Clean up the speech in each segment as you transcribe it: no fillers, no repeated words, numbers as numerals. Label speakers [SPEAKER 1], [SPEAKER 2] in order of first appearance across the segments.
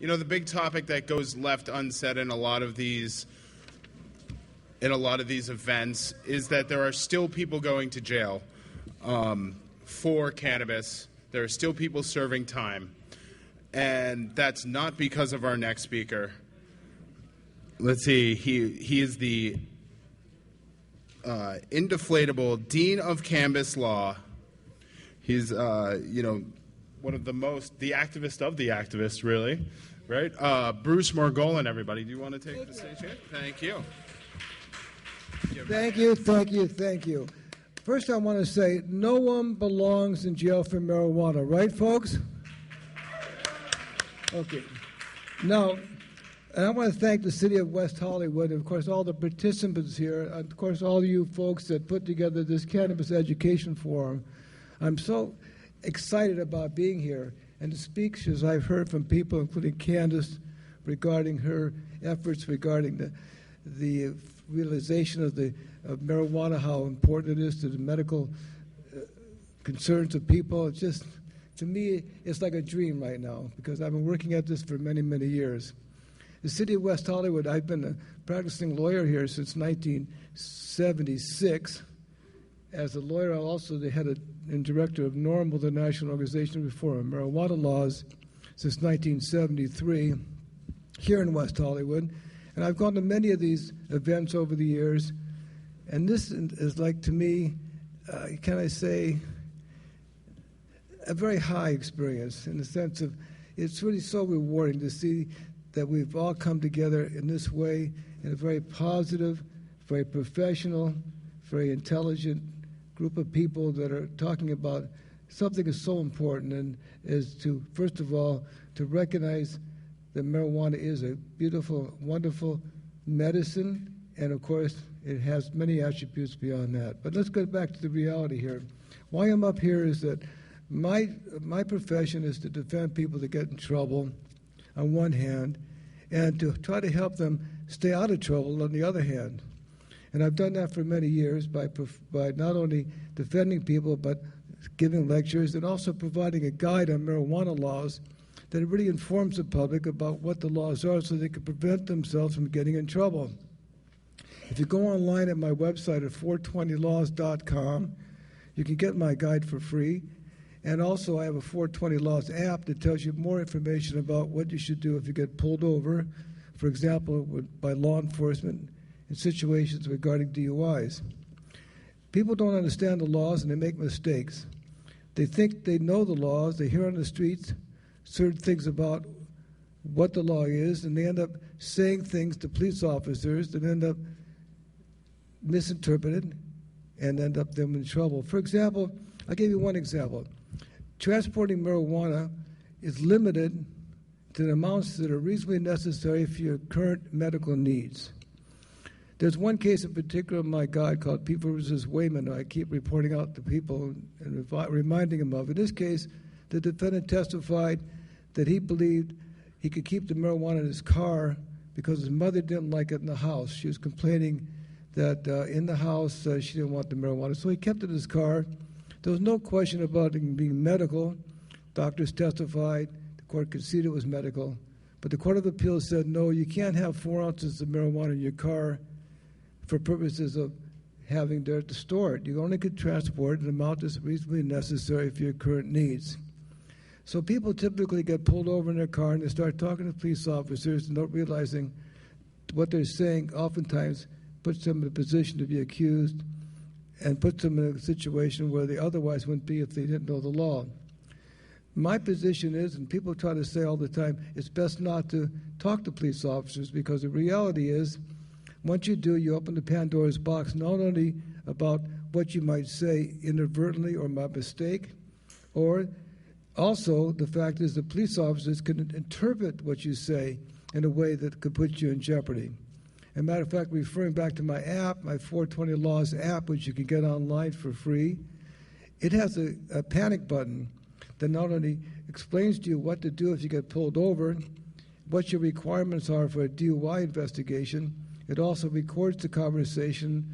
[SPEAKER 1] You know, the big topic that goes left unsaid in a lot of these events is that there are still people going to jail for cannabis. There are still people serving time. And that's not because of our next speaker. Let's see, he is the indeflatable Dean of Cannabis Law. He's, one of the activist of the activists, really, right? Bruce Margolin, everybody. Do you want to take the stage here? Thank you.
[SPEAKER 2] Thank you. First, I want to say no one belongs in jail for marijuana, right, folks? Okay. Now, and I want to thank the City of West Hollywood, and of course all the participants here, and of course all you folks that put together this Cannabis Education Forum. I'm so excited about being here and the speeches I've heard from people, including Candace, regarding her efforts regarding the realization of marijuana, how important it is to the medical concerns of people. It's just, to me, it's like a dream right now because I've been working at this for many, many years. The City of West Hollywood, I've been a practicing lawyer here since 1976. As a lawyer, I'm also the head and director of NORML, the National Organization of Reform of Marijuana Laws, since 1973 here in West Hollywood. And I've gone to many of these events over the years. And this is like, to me, can I say, a very high experience in the sense of it's really so rewarding to see that we've all come together in this way in a very positive, very professional, very intelligent group of people that are talking about something that's so important, and is to, first of all, to recognize that marijuana is a beautiful, wonderful medicine, and of course, it has many attributes beyond that. But let's get back to the reality here. Why I'm up here is that my profession is to defend people that get in trouble on one hand, and to try to help them stay out of trouble on the other hand. And I've done that for many years by not only defending people, but giving lectures and also providing a guide on marijuana laws that really informs the public about what the laws are so they can prevent themselves from getting in trouble. If you go online at my website at 420laws.com, you can get my guide for free. And also, I have a 420 Laws app that tells you more information about what you should do if you get pulled over, for example, by law enforcement in situations regarding DUIs. People don't understand the laws and they make mistakes. They think they know the laws, they hear on the streets certain things about what the law is, and they end up saying things to police officers that end up misinterpreted and end up them in trouble. For example, I'll give you one example. Transporting marijuana is limited to the amounts that are reasonably necessary for your current medical needs. There's one case in particular, my God, called People versus Wayman. I keep reporting out to people and reminding them of. In this case, the defendant testified that he believed he could keep the marijuana in his car because his mother didn't like it in the house. She was complaining that in the house she didn't want the marijuana, so he kept it in his car. There was no question about it being medical. Doctors testified. The court conceded it was medical. But the Court of Appeals said, no, you can't have 4 ounces of marijuana in your car for purposes of having there to store it. You only could transport an amount that's reasonably necessary for your current needs. So people typically get pulled over in their car and they start talking to police officers and not realizing what they're saying oftentimes puts them in a position to be accused and puts them in a situation where they otherwise wouldn't be if they didn't know the law. My position is, and people try to say all the time, it's best not to talk to police officers because the reality is, once you do, you open the Pandora's box not only about what you might say inadvertently or by mistake, or also the fact is the police officers can interpret what you say in a way that could put you in jeopardy. As a matter of fact, referring back to my app, my 420 Laws app, which you can get online for free, it has a panic button that not only explains to you what to do if you get pulled over, what your requirements are for a DUI investigation. It also records the conversation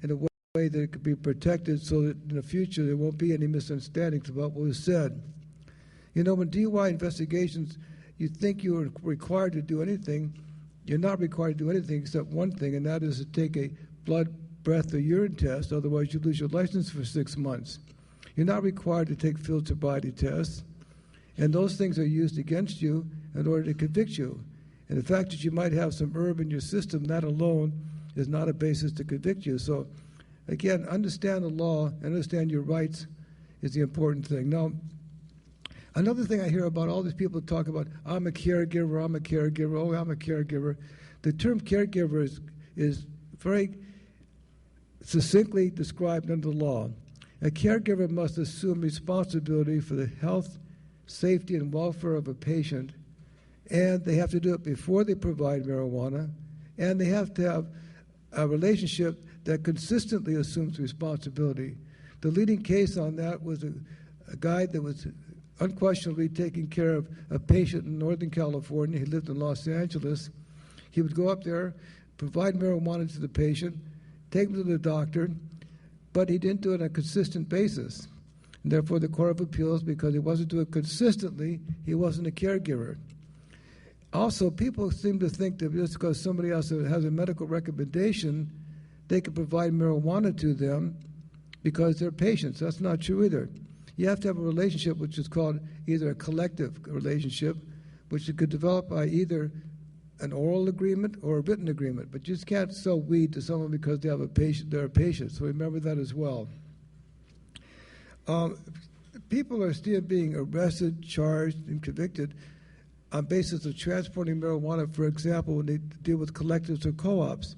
[SPEAKER 2] in a way that it could be protected so that in the future there won't be any misunderstandings about what was said. You know, when DUI investigations you think you are required to do anything. You're not required to do anything except one thing, and that is to take a blood, breath, or urine test. Otherwise, you lose your license for 6 months. You're not required to take field sobriety tests, and those things are used against you in order to convict you. And the fact that you might have some herb in your system, that alone is not a basis to convict you. So, again, understand the law, understand your rights is the important thing. Now, another thing I hear about all these people talk about, I'm a caregiver, oh, I'm a caregiver. The term caregiver is very succinctly described under the law. A caregiver must assume responsibility for the health, safety, and welfare of a patient, and they have to do it before they provide marijuana, and they have to have a relationship that consistently assumes responsibility. The leading case on that was a guy that was unquestionably taking care of a patient in Northern California. He lived in Los Angeles. He would go up there, provide marijuana to the patient, take him to the doctor, but he didn't do it on a consistent basis. And therefore, the Court of Appeals, because he wasn't doing it consistently, he wasn't a caregiver. Also, people seem to think that just because somebody else has a medical recommendation, they can provide marijuana to them because they're patients. That's not true either. You have to have a relationship which is called either a collective relationship, which you could develop by either an oral agreement or a written agreement. But you just can't sell weed to someone because they have a patient. They're a patient. So remember that as well. People are still being arrested, charged, and convicted on basis of transporting marijuana, for example, when they deal with collectives or co-ops.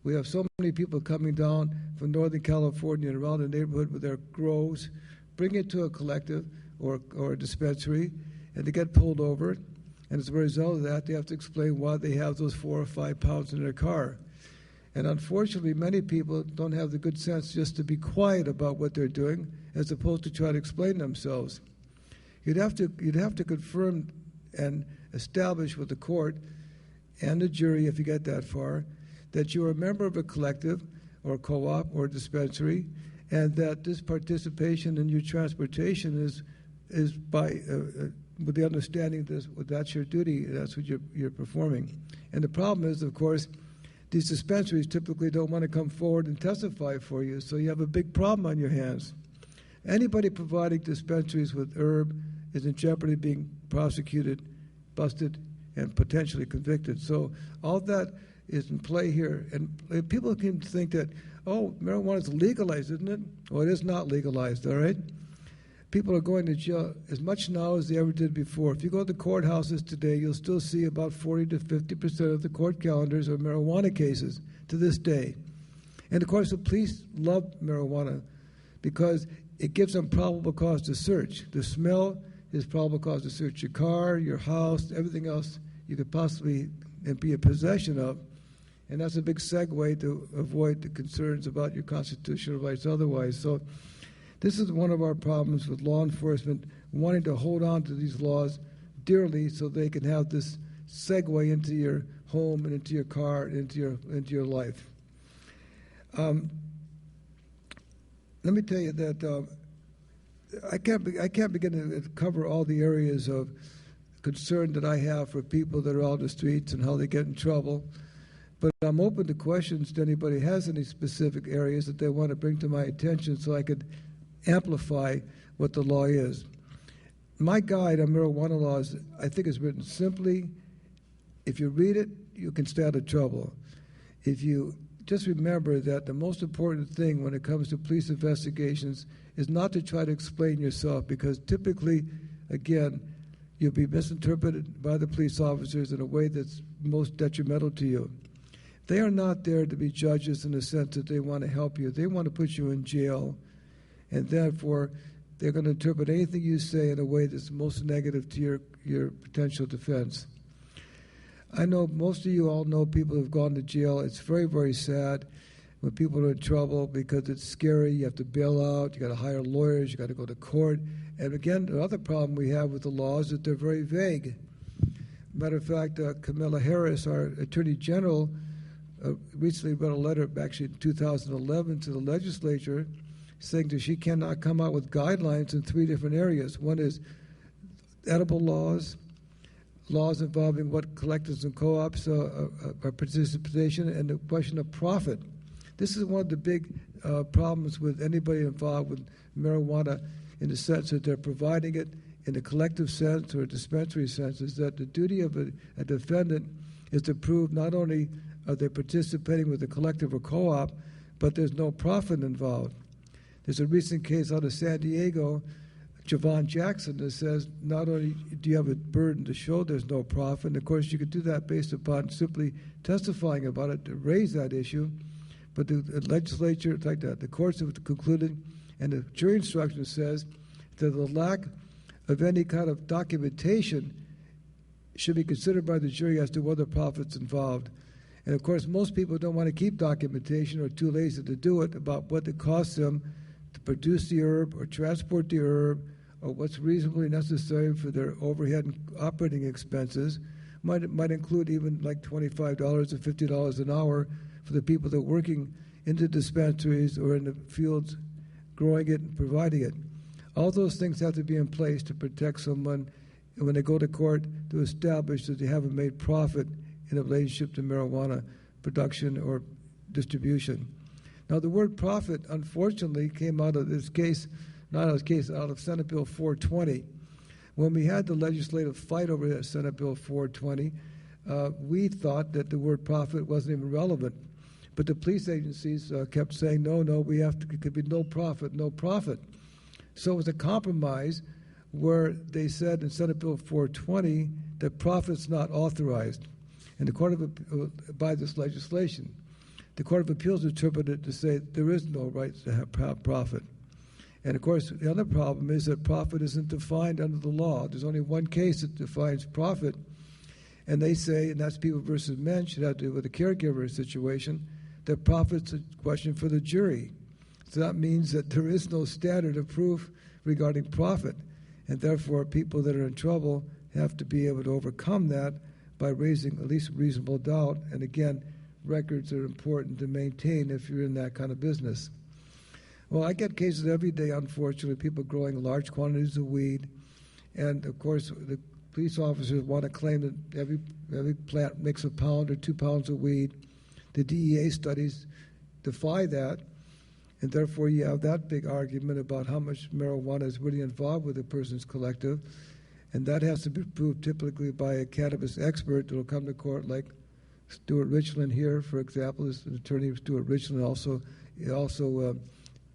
[SPEAKER 2] We have so many people coming down from Northern California and around the neighborhood with their grows, bring it to a collective or a dispensary, and they get pulled over. And as a result of that, they have to explain why they have those 4 or 5 pounds in their car. And unfortunately, many people don't have the good sense just to be quiet about what they're doing, as opposed to try to explain themselves. You'd have to confirm and establish with the court and the jury, if you get that far, that you're a member of a collective or a co-op or a dispensary, and that this participation in your transportation is by with the understanding that's your duty, that's what you're performing. And the problem is, of course, these dispensaries typically don't want to come forward and testify for you, so you have a big problem on your hands. Anybody providing dispensaries with herb is in jeopardy of being prosecuted, busted, and potentially convicted. So all that is in play here. And people can think that, oh, marijuana is legalized, isn't it? Well, it is not legalized, all right? People are going to jail as much now as they ever did before. If you go to the courthouses today, you'll still see about 40 to 50% of the court calendars are marijuana cases to this day. And, of course, the police love marijuana because it gives them probable cause to search. The smell is probable cause to search your car, your house, everything else you could possibly be in possession of. And that's a big segue to avoid the concerns about your constitutional rights otherwise. So this is one of our problems with law enforcement wanting to hold on to these laws dearly so they can have this segue into your home and into your car and into your life. Let me tell you that I can't begin to cover all the areas of concern that I have for people that are out on the streets and how they get in trouble. But I'm open to questions to anybody has any specific areas that they want to bring to my attention so I could amplify what the law is. My guide on marijuana laws, I think, is written simply. If you read it, you can stay out of trouble. If you just remember that the most important thing when it comes to police investigations is not to try to explain yourself, because typically, again, you'll be misinterpreted by the police officers in a way that's most detrimental to you. They are not there to be judges in the sense that they want to help you. They want to put you in jail, and therefore they're going to interpret anything you say in a way that's most negative to your potential defense. I know most of you all know people who have gone to jail. It's very, very sad when people are in trouble because it's scary. You have to bail out. You got to hire lawyers. You got to go to court. And again, the other problem we have with the laws is that they're very vague. Matter of fact, Kamala Harris, our Attorney General, recently wrote a letter, actually in 2011, to the legislature saying that she cannot come out with guidelines in 3 different areas. One is edible laws, laws involving what collectives and co-ops are participation, and the question of profit. This is one of the big problems with anybody involved with marijuana, in the sense that they're providing it in a collective sense or a dispensary sense, is that the duty of a defendant is to prove not only are they participating with a collective or co-op, but there's no profit involved. There's a recent case out of San Diego, Javon Jackson, that says not only do you have a burden to show there's no profit, and of course you could do that based upon simply testifying about it to raise that issue, but the legislature, like that, the courts have concluded, and the jury instruction says that the lack of any kind of documentation should be considered by the jury as to whether profit's involved. And of course, most people don't want to keep documentation or are too lazy to do it about what it costs them to produce the herb or transport the herb, or what's reasonably necessary for their overhead and operating expenses. Might include even like $25 or $50 an hour for the people that are working in the dispensaries or in the fields growing it and providing it. All those things have to be in place to protect someone when they go to court to establish that they haven't made profit in a relationship to marijuana production or distribution. Now, the word profit, unfortunately, came out of this case, not out of this case, out of Senate Bill 420. When we had the legislative fight over that Senate Bill 420, we thought that the word profit wasn't even relevant. But the police agencies kept saying, no, it could be no profit, no profit. So it was a compromise where they said in Senate Bill 420 that profit's not authorized. And the Court of by this legislation, the Court of Appeals interpreted it to say there is no right to have profit. And of course, the other problem is that profit isn't defined under the law. There's only one case that defines profit, and they say, and that's People versus Men, should have to do with a caregiver situation, that profit's a question for the jury. So that means that there is no standard of proof regarding profit, and therefore people that are in trouble have to be able to overcome that by raising at least reasonable doubt. And again, records are important to maintain if you're in that kind of business. Well, I get cases every day, unfortunately, people growing large quantities of weed, and of course the police officers want to claim that every plant makes a pound or 2 pounds of weed. The DEA studies defy that, and therefore you have that big argument about how much marijuana is really involved with a person's collective, and that has to be proved typically by a cannabis expert that will come to court, like Stuart Richland here, for example. This attorney Stuart Richland also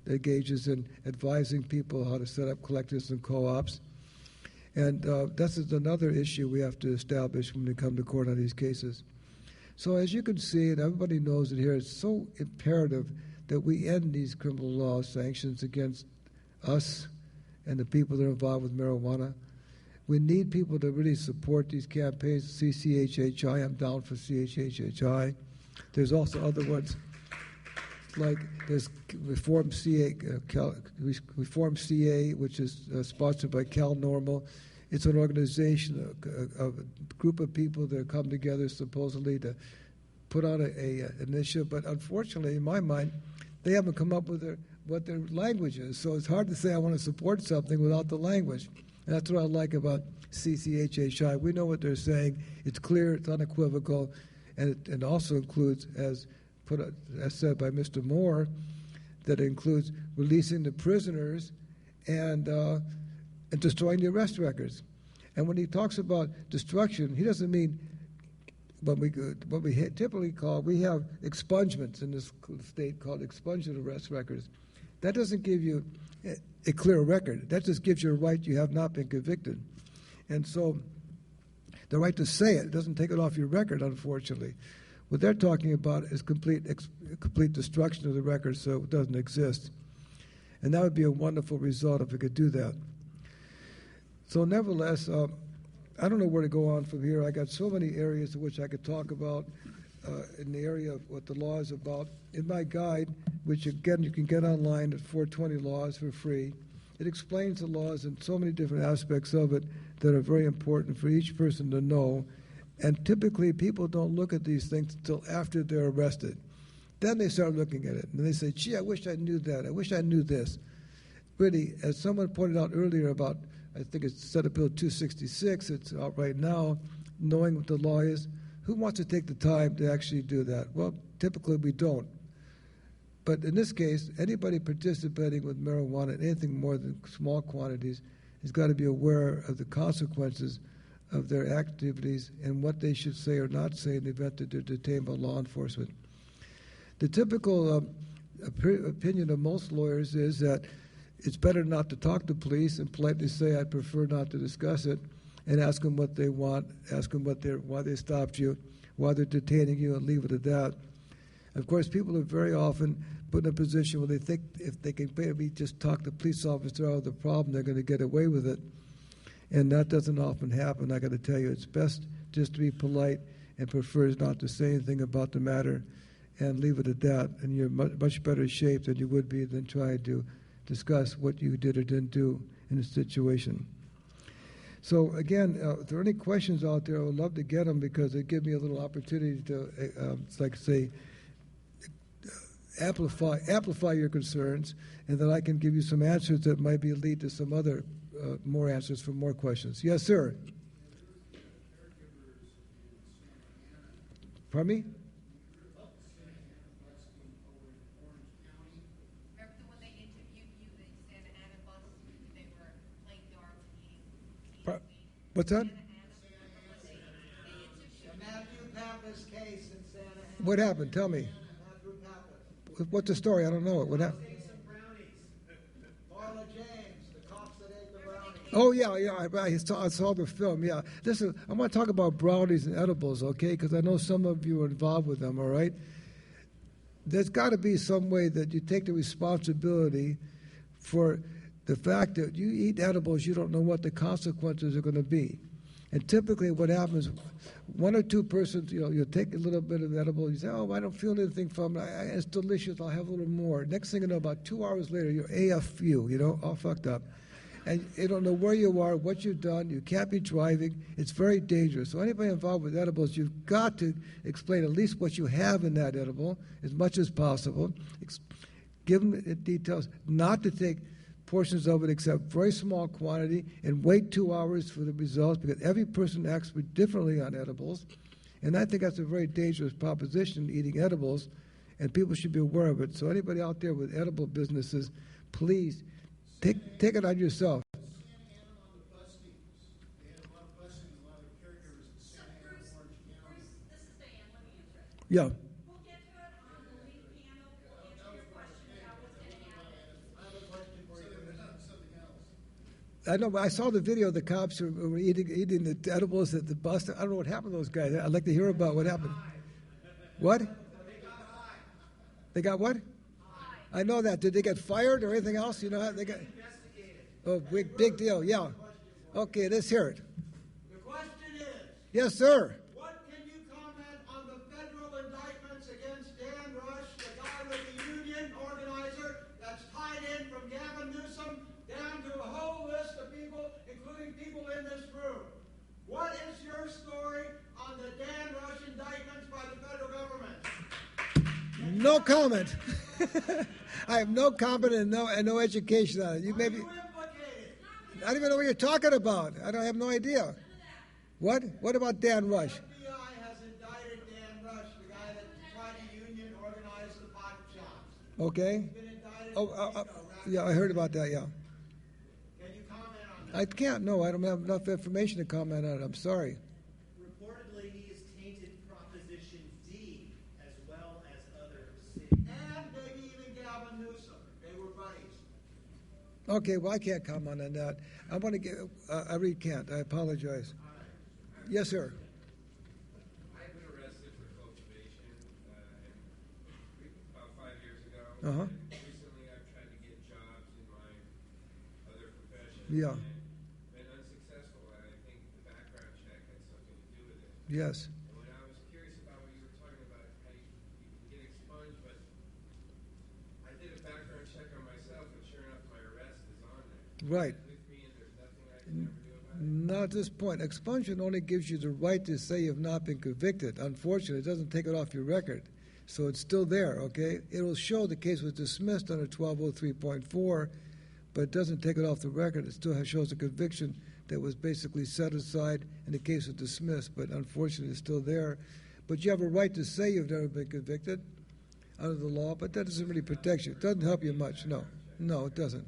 [SPEAKER 2] engages in advising people how to set up collectives and co-ops. And this is another issue we have to establish when we come to court on these cases. So as you can see, and everybody knows it here, it's so imperative that we end these criminal law sanctions against us and the people that are involved with marijuana. We need people to really support these campaigns. CCHHI, I'm down for CHHI. There's also other ones, like there's Reform CA, which is sponsored by Cal Normal. It's an organization, a group of people that come together supposedly to put on an initiative. But unfortunately, in my mind, they haven't come up with what their language is. So it's hard to say I want to support something without the language. And that's what I like about CCHHI. We know what they're saying. It's clear, it's unequivocal, and it also includes, as said by Mr. Moore, that it includes releasing the prisoners and destroying the arrest records. And when he talks about destruction, he doesn't mean what we typically call, we have expungements in this state called expunged arrest records. That doesn't give you a clear record. That just gives you a right you have not been convicted. And so the right to say it doesn't take it off your record, unfortunately. What they're talking about is complete destruction of the record so it doesn't exist. And that would be a wonderful result if we could do that. So nevertheless, I don't know where to go on from here. I got so many areas in which I could talk about in the area of what the law is about. In my guide, which again you can get online at 420 Laws for free, it explains the laws in so many different aspects of it that are very important for each person to know. And typically people don't look at these things until after they're arrested. Then they start looking at it, and they say, gee, I wish I knew that. I wish I knew this. Really, as someone pointed out earlier about, I think it's Senate Bill 266, it's out right now, knowing what the law is. Who wants to take the time to actually do that? Well, typically we don't. But in this case, anybody participating with marijuana in anything more than small quantities has got to be aware of the consequences of their activities and what they should say or not say in the event that they're detained by law enforcement. The typical opinion of most lawyers is that it's better not to talk to police and politely say, I prefer not to discuss it, and ask them what they want, ask them why they stopped you, why they're detaining you, and leave it at that. Of course, people are very often put in a position where they think if they can maybe just talk the police officer out of the problem, they're going to get away with it. And that doesn't often happen. I got to tell you, it's best just to be polite and prefers not to say anything about the matter and leave it at that. And you're much better shape than you would be than trying to discuss what you did or didn't do in a situation. So again, if there are any questions out there, I would love to get them because they give me a little opportunity to, amplify your concerns, and then I can give you some answers that might lead to some other more answers for more questions. Yes, sir. Pardon me? What's that? What happened? Tell me. What's the story? I don't know it. What happened? Oh, yeah, I saw the film, yeah. Listen, I want to talk about brownies and edibles, okay, because I know some of you are involved with them, all right? There's got to be some way that you take the responsibility for the fact that you eat edibles, you don't know what the consequences are going to be. And typically what happens, one or two persons, you take a little bit of edible, you say, oh, I don't feel anything from it, it's delicious, I'll have a little more. Next thing you know, about 2 hours later, you're AFU, all fucked up. And you don't know where you are, what you've done, you can't be driving, it's very dangerous. So anybody involved with edibles, you've got to explain at least what you have in that edible as much as possible. Give them the details, not to take portions of it except very small quantity, and wait 2 hours for the results because every person acts differently on edibles. And I think that's a very dangerous proposition, eating edibles, and people should be aware of it. So anybody out there with edible businesses, please take it on yourself. Yeah. I know, but I saw the video of the cops who were eating the edibles at the bus. I don't know what happened to those guys. I'd like to hear about what happened. What? They got what? I know that. Did they get fired or anything else? You know how they got? Oh, big deal. Yeah. Okay, let's hear it.
[SPEAKER 3] The question is.
[SPEAKER 2] Yes, sir.
[SPEAKER 3] What can you comment on the federal indictments against Dan Rush, the guy with the union organizer that's tied in from Gavin Newsom down to a whole list of people, including people in this room? What is your story on the Dan Rush indictments by the federal government?
[SPEAKER 2] No comment. I have no comment and no education on it. You maybe. I don't even know what you're talking about. I have no idea. What? What about Dan Rush?
[SPEAKER 3] The FBI has indicted Dan Rush, the guy that tried to union organize the pot shops.
[SPEAKER 2] Okay.
[SPEAKER 3] He's been indicted.
[SPEAKER 2] Yeah, I heard about that. Yeah.
[SPEAKER 3] Can you comment on that?
[SPEAKER 2] I can't. No, I don't have enough information to comment on it. I'm sorry.
[SPEAKER 4] Reportedly, he has tainted Proposition D as well as other cities.
[SPEAKER 3] And maybe even Gavin Newsom. They were buddies.
[SPEAKER 2] Okay, well, I can't comment on that. I want to get. I really can't. I apologize. Yes, sir.
[SPEAKER 5] I've been arrested for cultivation about 5 years ago.
[SPEAKER 2] Uh-huh.
[SPEAKER 5] Recently, I've tried to get jobs in my other profession.
[SPEAKER 2] Yeah.
[SPEAKER 5] And been unsuccessful, and I think the background check had something to do with it.
[SPEAKER 2] Yes.
[SPEAKER 5] And when I was curious about what you were talking about, how you can get expunged, but I did a background check on myself, and sure enough, my arrest is on there.
[SPEAKER 2] Right.
[SPEAKER 5] With me, and there's nothing I can ever do about it.
[SPEAKER 2] Not at this point. Expungement only gives you the right to say you've not been convicted. Unfortunately, it doesn't take it off your record. So it's still there, okay? It will show the case was dismissed under 1203.4, but it doesn't take it off the record. It still shows a conviction that was basically set aside and the case was dismissed, but unfortunately it's still there. But you have a right to say you've never been convicted under the law, but that doesn't really protect you. It doesn't help you much. No, it doesn't.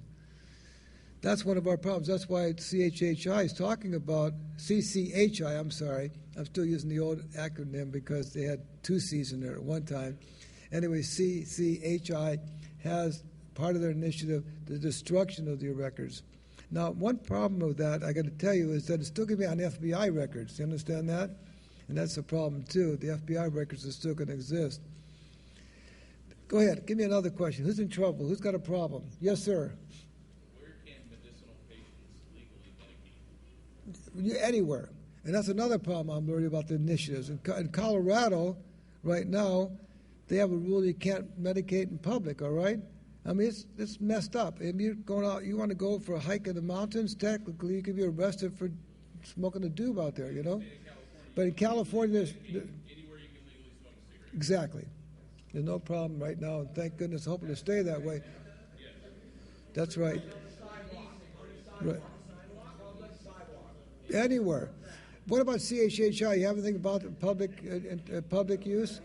[SPEAKER 2] That's one of our problems. That's why CHHI is talking about, CCHI, I'm sorry. I'm still using the old acronym because they had two C's in there at one time. Anyway, CCHI has part of their initiative the destruction of the records. Now, one problem with that, I got to tell you, is that it's still going to be on FBI records. You understand that? And that's a problem, too. The FBI records are still going to exist. Go ahead. Give me another question. Who's in trouble? Who's got a problem? Yes, sir.
[SPEAKER 6] Where can medicinal patients legally medicate?
[SPEAKER 2] Anywhere. And that's another problem I'm worried about the initiatives. In Colorado, right now, they have a rule you can't medicate in public, all right? I mean, it's messed up. If you're going out, you want to go for a hike in the mountains, technically you could be arrested for smoking a doob out there, you know? But in California, there's...
[SPEAKER 6] Anywhere you can legally smoke cigarettes.
[SPEAKER 2] Exactly. There's no problem right now, and thank goodness, hoping to stay that way. That's right. Right. Anywhere. What about CHHI? You have anything about public use?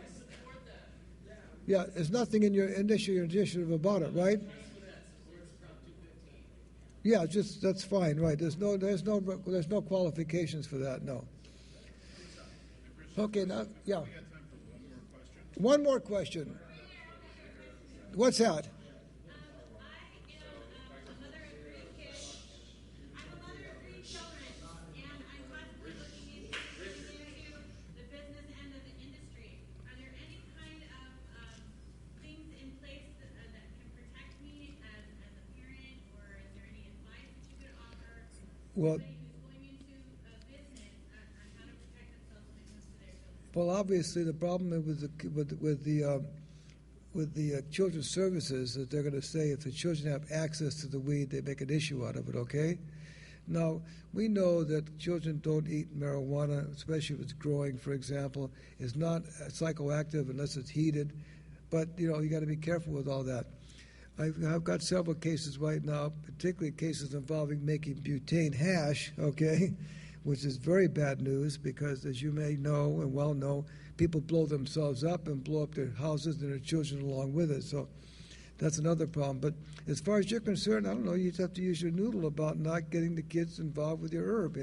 [SPEAKER 2] Yeah, there's nothing in your initiative about it, right? Yeah, just that's fine, right? There's no qualifications for that. No. Okay, now, yeah. One more question. What's that? Well, obviously the problem with the children's services is they're going to say if the children have access to the weed, they make an issue out of it. Okay. Now we know that children don't eat marijuana, especially if it's growing. For example, it's not psychoactive unless it's heated. But you got to be careful with all that. I've got several cases right now, particularly cases involving making butane hash, okay, which is very bad news because, as you may know and well know, people blow themselves up and blow up their houses and their children along with it. So that's another problem. But as far as you're concerned, I don't know, you just have to use your noodle about not getting the kids involved with your herb,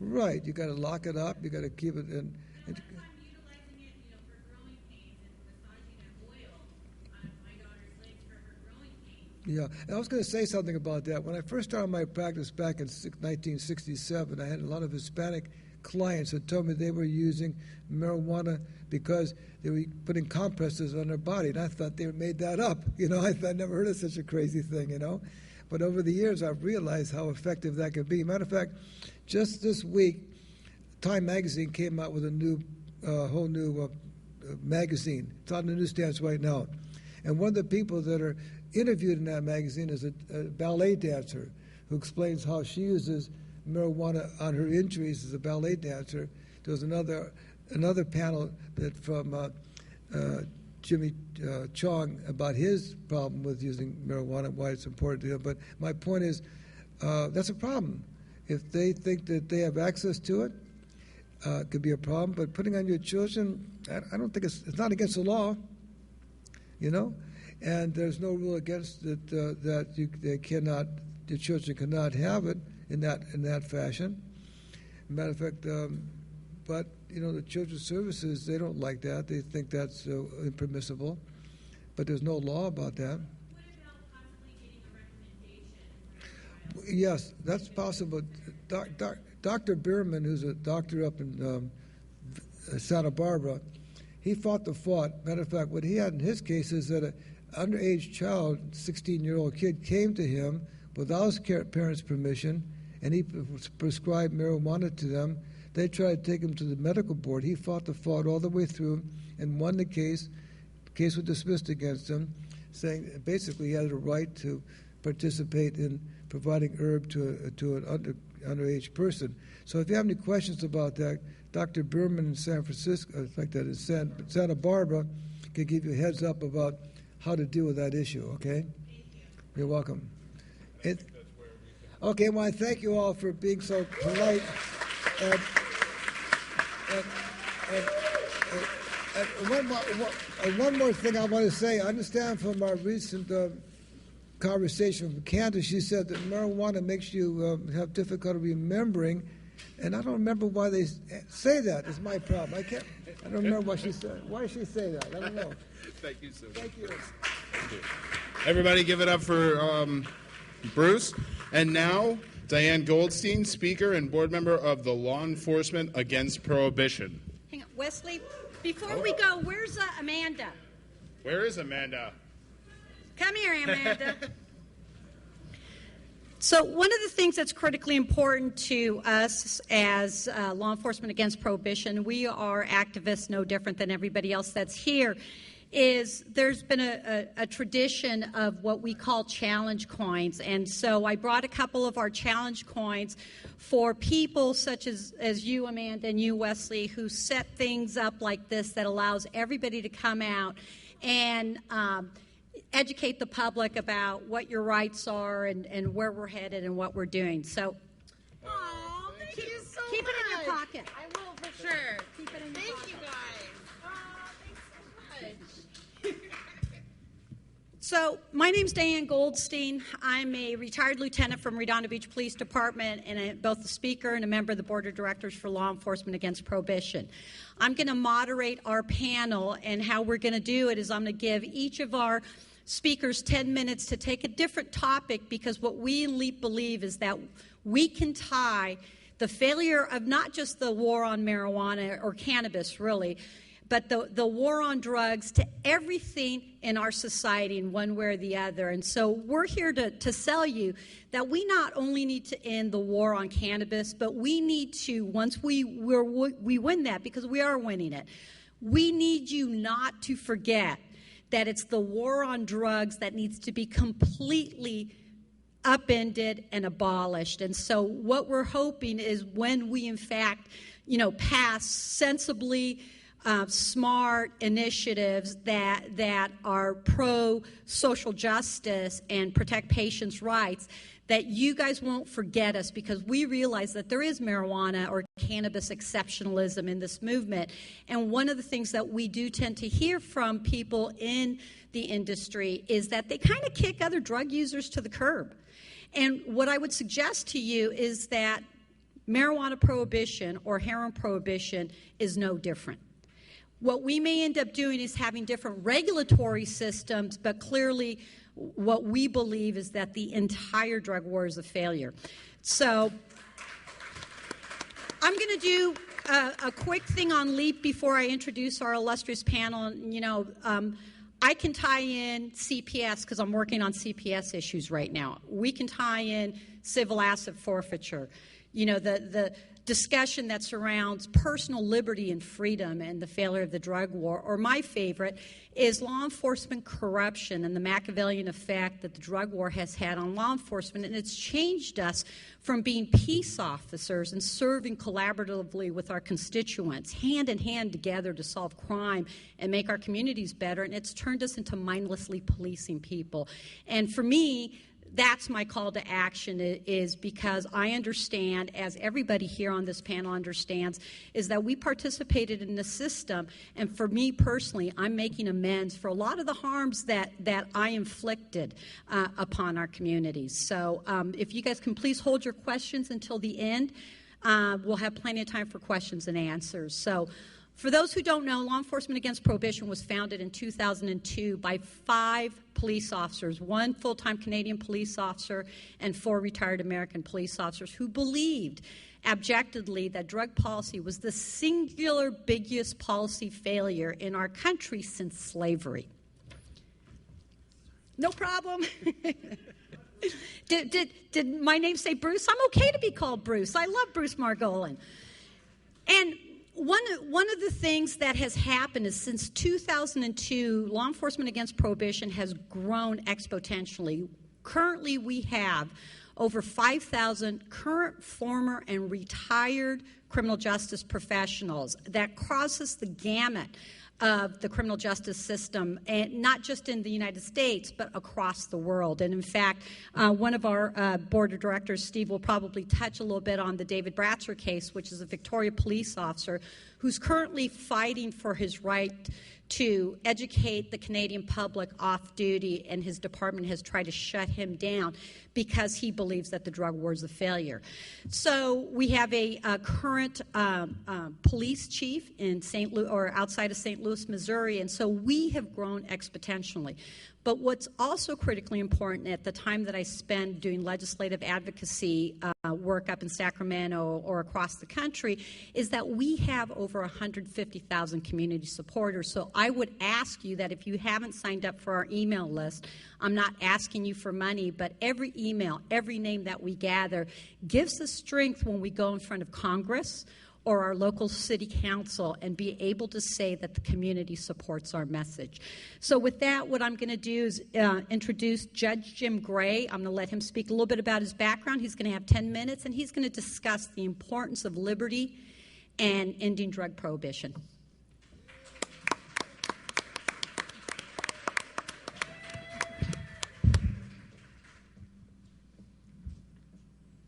[SPEAKER 2] Right, you got to lock it up, you got to keep it in. Yeah, and I was going to say something about that. When I first started my practice back in 1967, I had a lot of Hispanic clients that told me they were using marijuana because they were putting compresses on their body, and I thought they made that up. I never heard of such a crazy thing, But over the years, I've realized how effective that could be. Matter of fact, just this week, Time Magazine came out with a whole new magazine. It's on the newsstands right now. And one of the people that are interviewed in that magazine is a ballet dancer who explains how she uses marijuana on her injuries as a ballet dancer. There was another panel that from Jimmy Chong about his problem with using marijuana, why it's important to him. But my point is, that's a problem. If they think that they have access to it, it could be a problem. But putting on your children, I don't think it's not against the law, And there's no rule against it that the children cannot have it in that fashion. Matter of fact, but the children's services, they don't like that. They think that's impermissible, but there's no law about that.
[SPEAKER 7] What about possibly getting a recommendation?
[SPEAKER 2] Yes, that's possible. Dr. Bierman, who's a doctor up in Santa Barbara, he fought the fight. Matter of fact, what he had in his case is that an underage child, 16-year-old kid, came to him without his parents' permission, and he prescribed marijuana to them. They tried to take him to the medical board. He fought the fight all the way through and won the case. The case was dismissed against him, saying basically he had a right to participate in providing herb to an underage person. So if you have any questions about that, Dr. Bierman in San Francisco, in fact, that is Santa Barbara, can give you a heads up about how to deal with that issue, okay?
[SPEAKER 7] Thank you.
[SPEAKER 2] You're welcome. It, okay, well, I thank you all for being so polite. And, and one more thing I want to say. I understand from our recent conversation with Candace, she said that marijuana makes you have difficulty remembering, and I don't remember why they say that. Is my problem. I don't remember what she said. Why did she say that? I don't know.
[SPEAKER 1] Thank you so much.
[SPEAKER 2] Thank you.
[SPEAKER 1] Thank you. Everybody give it up for Bruce. And now, Diane Goldstein, Speaker and Board Member of the Law Enforcement Against Prohibition.
[SPEAKER 8] Hang on, Wesley, before we go, where's Amanda?
[SPEAKER 1] Where is Amanda?
[SPEAKER 8] Come here, Amanda. So one of the things that's critically important to us as law enforcement against prohibition, we are activists no different than everybody else that's here, is there's been a tradition of what we call challenge coins. And so I brought a couple of our challenge coins for people such as you, Amanda, and you, Wesley, who set things up like this that allows everybody to come out and educate the public about what your rights are and where we're headed and what we're doing. So
[SPEAKER 9] Thank you so
[SPEAKER 8] keep
[SPEAKER 9] much.
[SPEAKER 8] it in your pocket.
[SPEAKER 9] I will for sure.
[SPEAKER 8] Keep it in your
[SPEAKER 9] Thank
[SPEAKER 8] pocket.
[SPEAKER 9] you guys. Thanks so much.
[SPEAKER 8] So my name's Diane Goldstein. I'm a retired lieutenant from Redondo Beach Police Department and both the speaker and a member of the Board of Directors for Law Enforcement Against Prohibition. I'm going to moderate our panel, and how we're going to do it is I'm going to give each of our speakers 10 minutes to take a different topic, because what we in LEAP believe is that we can tie the failure of not just the war on marijuana or cannabis, really, but the war on drugs to everything in our society in one way or the other. And so we're here to sell you that we not only need to end the war on cannabis, but we need to, once we win that, because we are winning it, we need you not to forget that it's the war on drugs that needs to be completely upended and abolished. And so what we're hoping is when we, in fact, pass sensibly smart initiatives that are pro-social justice and protect patients' rights, that you guys won't forget us, because we realize that there is marijuana or cannabis exceptionalism in this movement. And one of the things that we do tend to hear from people in the industry is that they kind of kick other drug users to the curb. And what I would suggest to you is that marijuana prohibition or heroin prohibition is no different. What we may end up doing is having different regulatory systems, but clearly what we believe is that the entire drug war is a failure. So I'm going to do a quick thing on LEAP before I introduce our illustrious panel. I can tie in CPS because I'm working on CPS issues right now. We can tie in civil asset forfeiture. The discussion that surrounds personal liberty and freedom and the failure of the drug war. Or my favorite is law enforcement corruption and the Machiavellian effect that the drug war has had on law enforcement. And it's changed us from being peace officers and serving collaboratively with our constituents, hand in hand together to solve crime and make our communities better. And it's turned us into mindlessly policing people. And for me, that's my call to action, is because I understand, as everybody here on this panel understands, is that we participated in the system. And for me personally, I'm making amends for a lot of the harms that I inflicted upon our communities. So if you guys can please hold your questions until the end, we'll have plenty of time for questions and answers. So for those who don't know, Law Enforcement Against Prohibition was founded in 2002 by 5 police officers, 1 full-time Canadian police officer and 4 retired American police officers who believed abjectly that drug policy was the singular biggest policy failure in our country since slavery. No problem. Did my name say Bruce? I'm okay to be called Bruce. I love Bruce Margolin. And one of the things that has happened is since 2002, Law Enforcement Against Prohibition has grown exponentially. Currently, we have over 5,000 current, former, and retired criminal justice professionals that crosses the gamut of the criminal justice system, and not just in the United States, but across the world. And in fact, one of our board of directors, Steve, will probably touch a little bit on the David Bratzer case, which is a Victoria police officer who's currently fighting for his right to educate the Canadian public off duty, and his department has tried to shut him down because he believes that the drug war is a failure. So we have a current police chief in St. Louis, or outside of St. Louis, Missouri, and so we have grown exponentially. But what's also critically important at the time that I spend doing legislative advocacy work up in Sacramento or across the country is that we have over 150,000 community supporters. So I would ask you that if you haven't signed up for our email list, I'm not asking you for money, but every email, every name that we gather gives us strength when we go in front of Congress or our local city council and be able to say that the community supports our message. So with that, what I'm going to do is introduce Judge Jim Gray. I'm going to let him speak a little bit about his background. He's going to have 10 minutes, and he's going to discuss the importance of liberty and ending drug prohibition.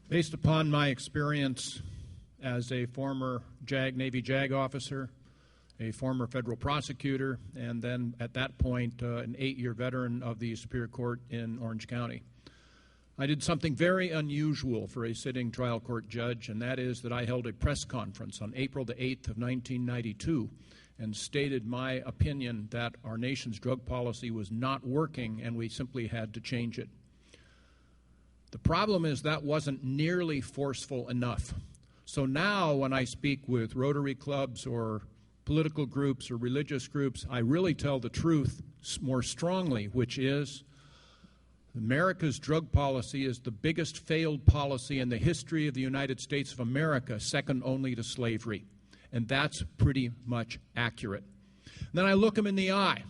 [SPEAKER 10] Based upon my experience as a former Navy JAG officer, a former federal prosecutor, and then at that point an 8-year veteran of the Superior Court in Orange County, I did something very unusual for a sitting trial court judge, and that is that I held a press conference on April the 8th of 1992 and stated my opinion that our nation's drug policy was not working and we simply had to change it. The problem is that wasn't nearly forceful enough. So now when I speak with Rotary clubs or political groups or religious groups, I really tell the truth more strongly, which is America's drug policy is the biggest failed policy in the history of the United States of America, second only to slavery. And that's pretty much accurate. And then I look them in the eye,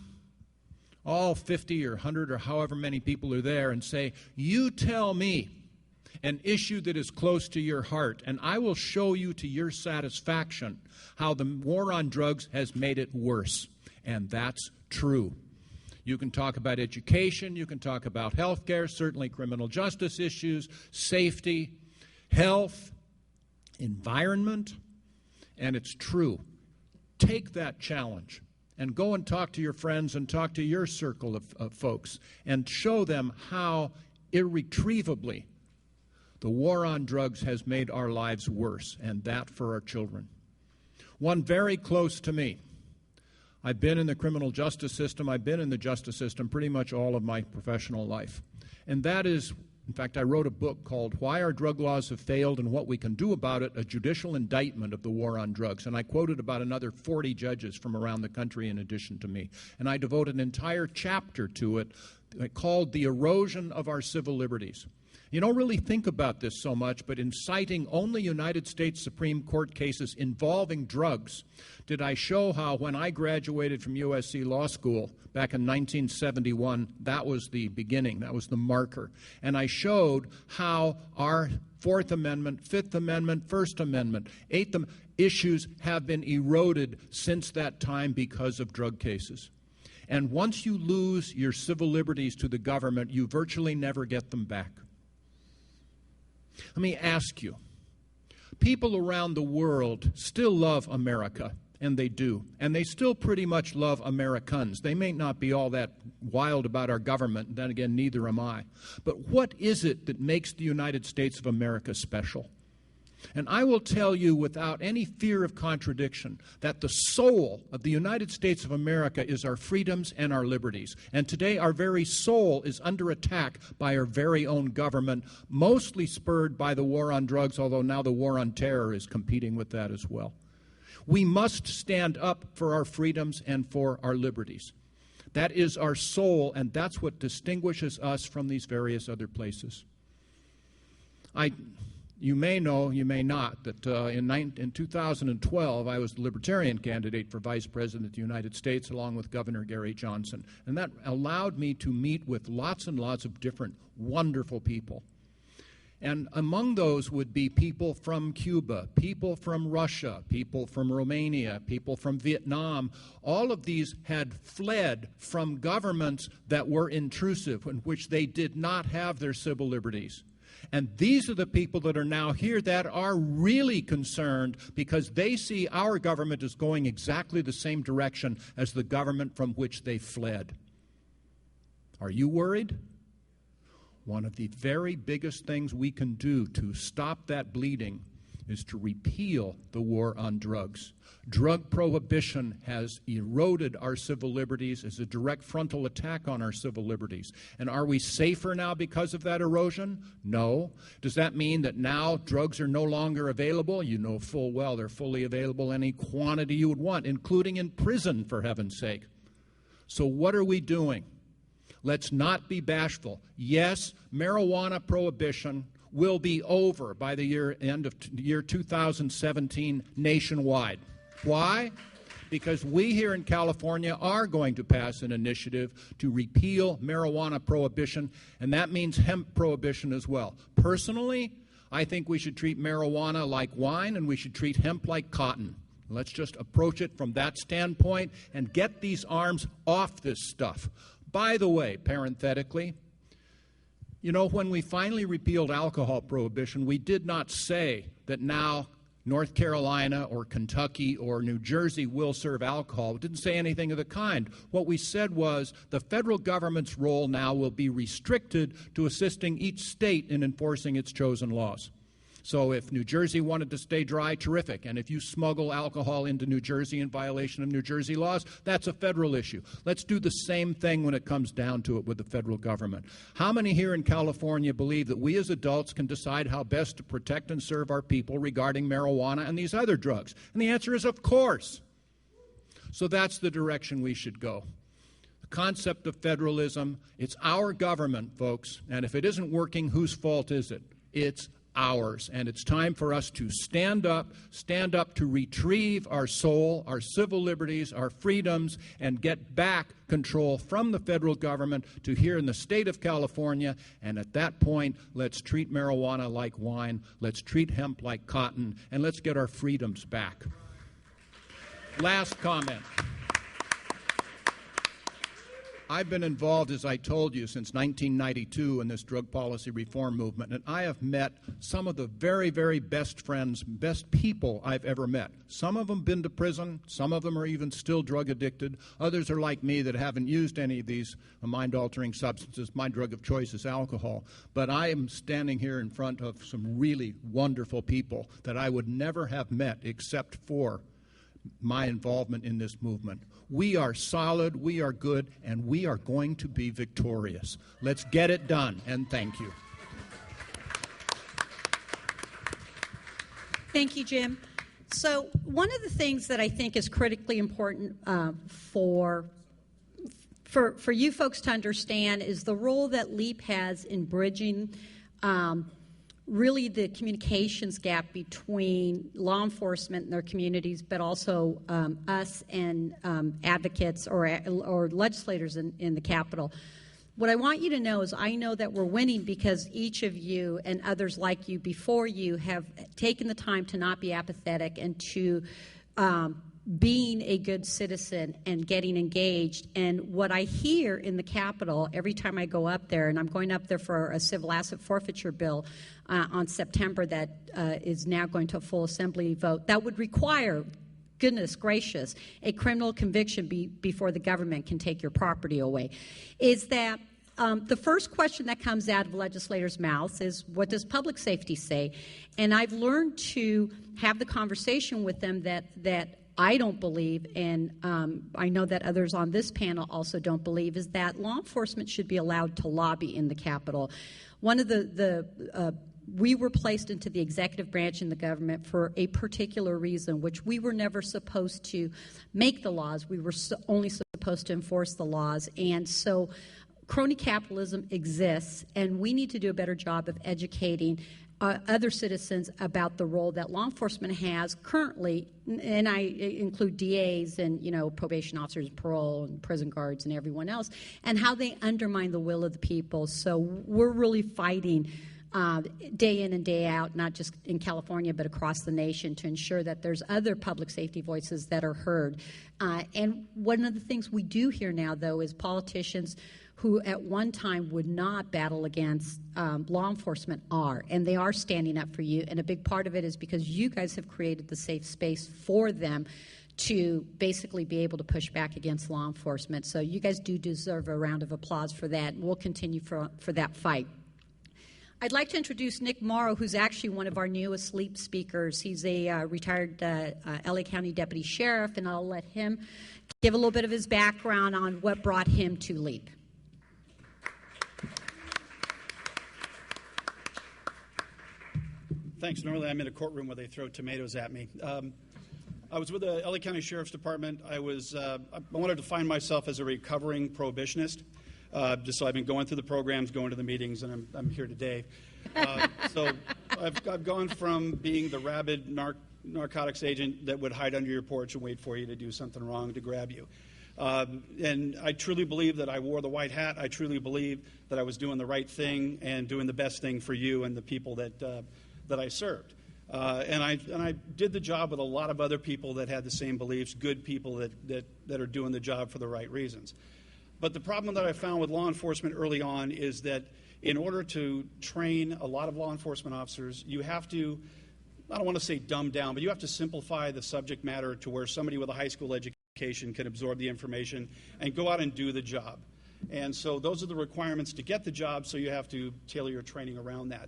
[SPEAKER 10] all 50 or 100 or however many people are there, and say, you tell me an issue that is close to your heart, and I will show you to your satisfaction how the war on drugs has made it worse. And that's true. You can talk about education, you can talk about health care, certainly criminal justice issues, safety, health, environment, and it's true. Take that challenge and go and talk to your friends and talk to your circle of folks and show them how irretrievably the war on drugs has made our lives worse, and that for our children. One very close to me. I've been in the criminal justice system. I've been in the justice system pretty much all of my professional life. And that is, in fact, I wrote a book called Why Our Drug Laws Have Failed and What We Can Do About It, a judicial indictment of the war on drugs. And I quoted about another 40 judges from around the country in addition to me. And I devoted an entire chapter to it called The Erosion of Our Civil Liberties. You don't really think about this so much, but in citing only United States Supreme Court cases involving drugs, did I show how when I graduated from USC Law School back in 1971, that was the beginning, that was the marker. And I showed how our Fourth Amendment, Fifth Amendment, First Amendment, Eighth Amendment issues have been eroded since that time because of drug cases. And once you lose your civil liberties to the government, you virtually never get them back. Let me ask you, people around the world still love America, and they do. And they still pretty much love Americans. They may not be all that wild about our government, and then again, neither am I. But what is it that makes the United States of America special? And I will tell you without any fear of contradiction that the soul of the United States of America is our freedoms and our liberties. And today our very soul is under attack by our very own government, mostly spurred by the war on drugs, although now the war on terror is competing with that as well. We must stand up for our freedoms and for our liberties. That is our soul, and that's what distinguishes us from these various other places. You may know, you may not, that in 2012, I was the Libertarian candidate for Vice President of the United States along with Governor Gary Johnson. And that allowed me to meet with lots and lots of different wonderful people. And among those would be people from Cuba, people from Russia, people from Romania, people from Vietnam. All of these had fled from governments that were intrusive, in which they did not have their civil liberties. And these are the people that are now here that are really concerned because they see our government as going exactly the same direction as the government from which they fled. Are you worried? One of the very biggest things we can do to stop that bleeding is to repeal the war on drugs. Drug prohibition has eroded our civil liberties, as a direct frontal attack on our civil liberties. And are we safer now because of that erosion? No. Does that mean that now drugs are no longer available? You know full well they're fully available any quantity you would want, including in prison, for heaven's sake. So what are we doing? Let's not be bashful. Yes, marijuana prohibition will be over by the end of year 2017 nationwide. Why? Because we here in California are going to pass an initiative to repeal marijuana prohibition, and that means hemp prohibition as well. Personally, I think we should treat marijuana like wine and we should treat hemp like cotton. Let's just approach it from that standpoint and get these arms off this stuff. By the way, parenthetically, you know, when we finally repealed alcohol prohibition, we did not say that now North Carolina or Kentucky or New Jersey will serve alcohol. We didn't say anything of the kind. What we said was the federal government's role now will be restricted to assisting each state in enforcing its chosen laws. So if New Jersey wanted to stay dry, terrific. And if you smuggle alcohol into New Jersey in violation of New Jersey laws, that's a federal issue. Let's do the same thing when it comes down to it with the federal government. How many here in California believe that we as adults can decide how best to protect and serve our people regarding marijuana and these other drugs? And the answer is, of course. So that's the direction we should go. The concept of federalism, it's our government, folks. And if it isn't working, whose fault is it? It's ours. And it's time for us to stand up to retrieve our soul, our civil liberties, our freedoms, and get back control from the federal government to here in the state of California. And at that point, let's treat marijuana like wine, let's treat hemp like cotton, and let's get our freedoms back. Last comment. I've been involved, as I told you, since 1992 in this drug policy reform movement, and I have met some of the very, very best friends, best people I've ever met. Some of them been to prison. Some of them are even still drug addicted. Others are like me that haven't used any of these mind-altering substances. My drug of choice is alcohol. But I am standing here in front of some really wonderful people that I would never have met except for my involvement in this movement. We are solid, we are good, and we are going to be victorious. Let's get it done, and thank you.
[SPEAKER 8] Thank you, Jim. So one of the things that I think is critically important for you folks to understand is the role that LEAP has in bridging really the communications gap between law enforcement and their communities, but also us and advocates or legislators in the Capitol. What I want you to know is I know that we're winning because each of you and others like you before you have taken the time to not be apathetic and to being a good citizen and getting engaged. And what I hear in the Capitol every time I go up there, and I'm going up there for a civil asset forfeiture bill on September that is now going to a full assembly vote, that would require, goodness gracious, a criminal conviction before the government can take your property away, is that the first question that comes out of legislators' mouths is, what does public safety say? And I've learned to have the conversation with them that I don't believe, and I know that others on this panel also don't believe, is that law enforcement should be allowed to lobby in the Capitol. One of we were placed into the executive branch in the government for a particular reason, which we were never supposed to make the laws. We were only supposed to enforce the laws. And so crony capitalism exists, and we need to do a better job of educating other citizens about the role that law enforcement has currently, and I include DAs and, probation officers, parole, and prison guards, and everyone else, and how they undermine the will of the people. So we're really fighting day in and day out, not just in California but across the nation, to ensure that there's other public safety voices that are heard. And one of the things we do hear now, though, is politicians who at one time would not battle against law enforcement are, and they are standing up for you. And a big part of it is because you guys have created the safe space for them to basically be able to push back against law enforcement. So you guys do deserve a round of applause for that, and we'll continue for that fight. I'd like to introduce Nick Morrow, who's actually one of our newest LEAP speakers. He's a retired LA County Deputy Sheriff, and I'll let him give a little bit of his background on what brought him to LEAP.
[SPEAKER 11] Thanks. Normally I'm in a courtroom where they throw tomatoes at me. I was with the LA County Sheriff's Department. I wanted to find myself as a recovering prohibitionist. Just so I've been going through the programs, going to the meetings, and I'm here today. So I've gone from being the rabid narcotics agent that would hide under your porch and wait for you to do something wrong to grab you. And I truly believe that I wore the white hat. I truly believe that I was doing the right thing and doing the best thing for you and the people that I served. And I did the job with a lot of other people that had the same beliefs, good people that are doing the job for the right reasons. But the problem that I found with law enforcement early on is that in order to train a lot of law enforcement officers, you have to, I don't want to say dumb down, but you have to simplify the subject matter to where somebody with a high school education can absorb the information and go out and do the job. And so those are the requirements to get the job, so you have to tailor your training around that.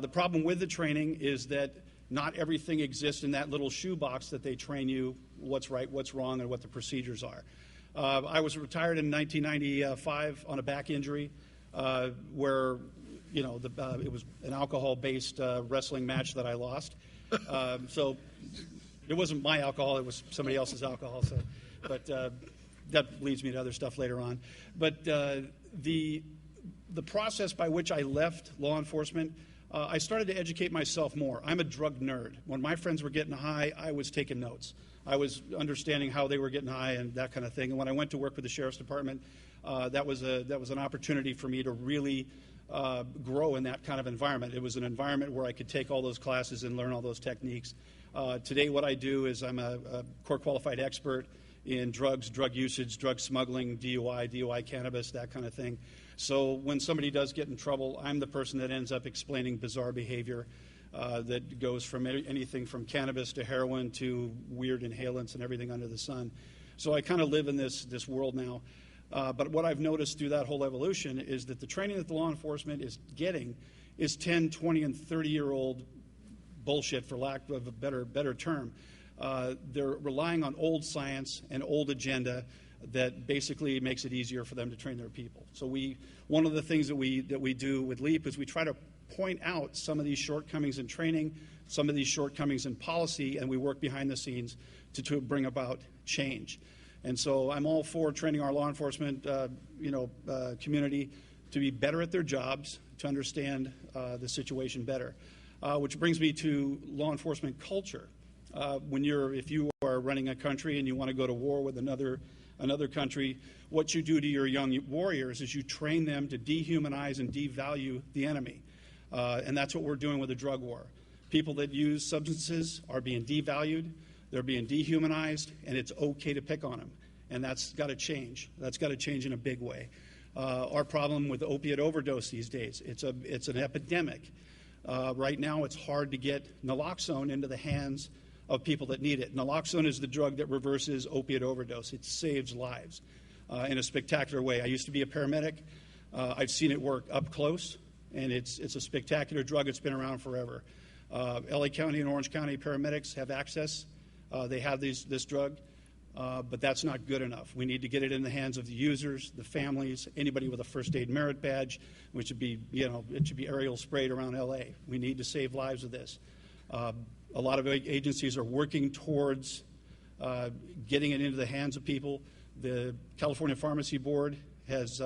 [SPEAKER 11] The problem with the training is that not everything exists in that little shoebox that they train you what's right, what's wrong, and what the procedures are. I was retired in 1995 on a back injury where, it was an alcohol-based wrestling match that I lost. So it wasn't my alcohol, it was somebody else's alcohol. But that leads me to other stuff later on. But the process by which I left law enforcement, I started to educate myself more. I'm a drug nerd. When my friends were getting high, I was taking notes. I was understanding how they were getting high and that kind of thing. And when I went to work with the Sheriff's Department, that was an opportunity for me to really grow in that kind of environment. It was an environment where I could take all those classes and learn all those techniques. Today what I do is I'm a court-qualified expert in drugs, drug usage, drug smuggling, DUI cannabis, that kind of thing. So when somebody does get in trouble, I'm the person that ends up explaining bizarre behavior that goes from anything from cannabis to heroin to weird inhalants and everything under the sun. So I kind of live in this world now. But what I've noticed through that whole evolution is that the training that the law enforcement is getting is 10, 20, and 30-year-old bullshit, for lack of a better term. They're relying on old science and old agenda that basically makes it easier for them to train their people. So one of the things that we do with LEAP is we try to point out some of these shortcomings in training, some of these shortcomings in policy, and we work behind the scenes to bring about change. And so I'm all for training our law enforcement community to be better at their jobs, to understand the situation better. Which brings me to law enforcement culture. If you are running a country and you want to go to war with another country, what you do to your young warriors is you train them to dehumanize and devalue the enemy. And that's what we're doing with the drug war. People that use substances are being devalued, they're being dehumanized, and it's okay to pick on them. And that's got to change. That's got to change in a big way. Our problem with opiate overdose these days, it's an epidemic. Right now it's hard to get naloxone into the hands of people that need it. Naloxone is the drug that reverses opiate overdose. It saves lives in a spectacular way. I used to be a paramedic. I've seen it work up close, and it's a spectacular drug. It's been around forever. LA County and Orange County paramedics have access. They have this drug, but that's not good enough. We need to get it in the hands of the users, the families, anybody with a first aid merit badge, which should be, it should be aerial sprayed around LA. We need to save lives with this. A lot of agencies are working towards getting it into the hands of people. The California Pharmacy Board has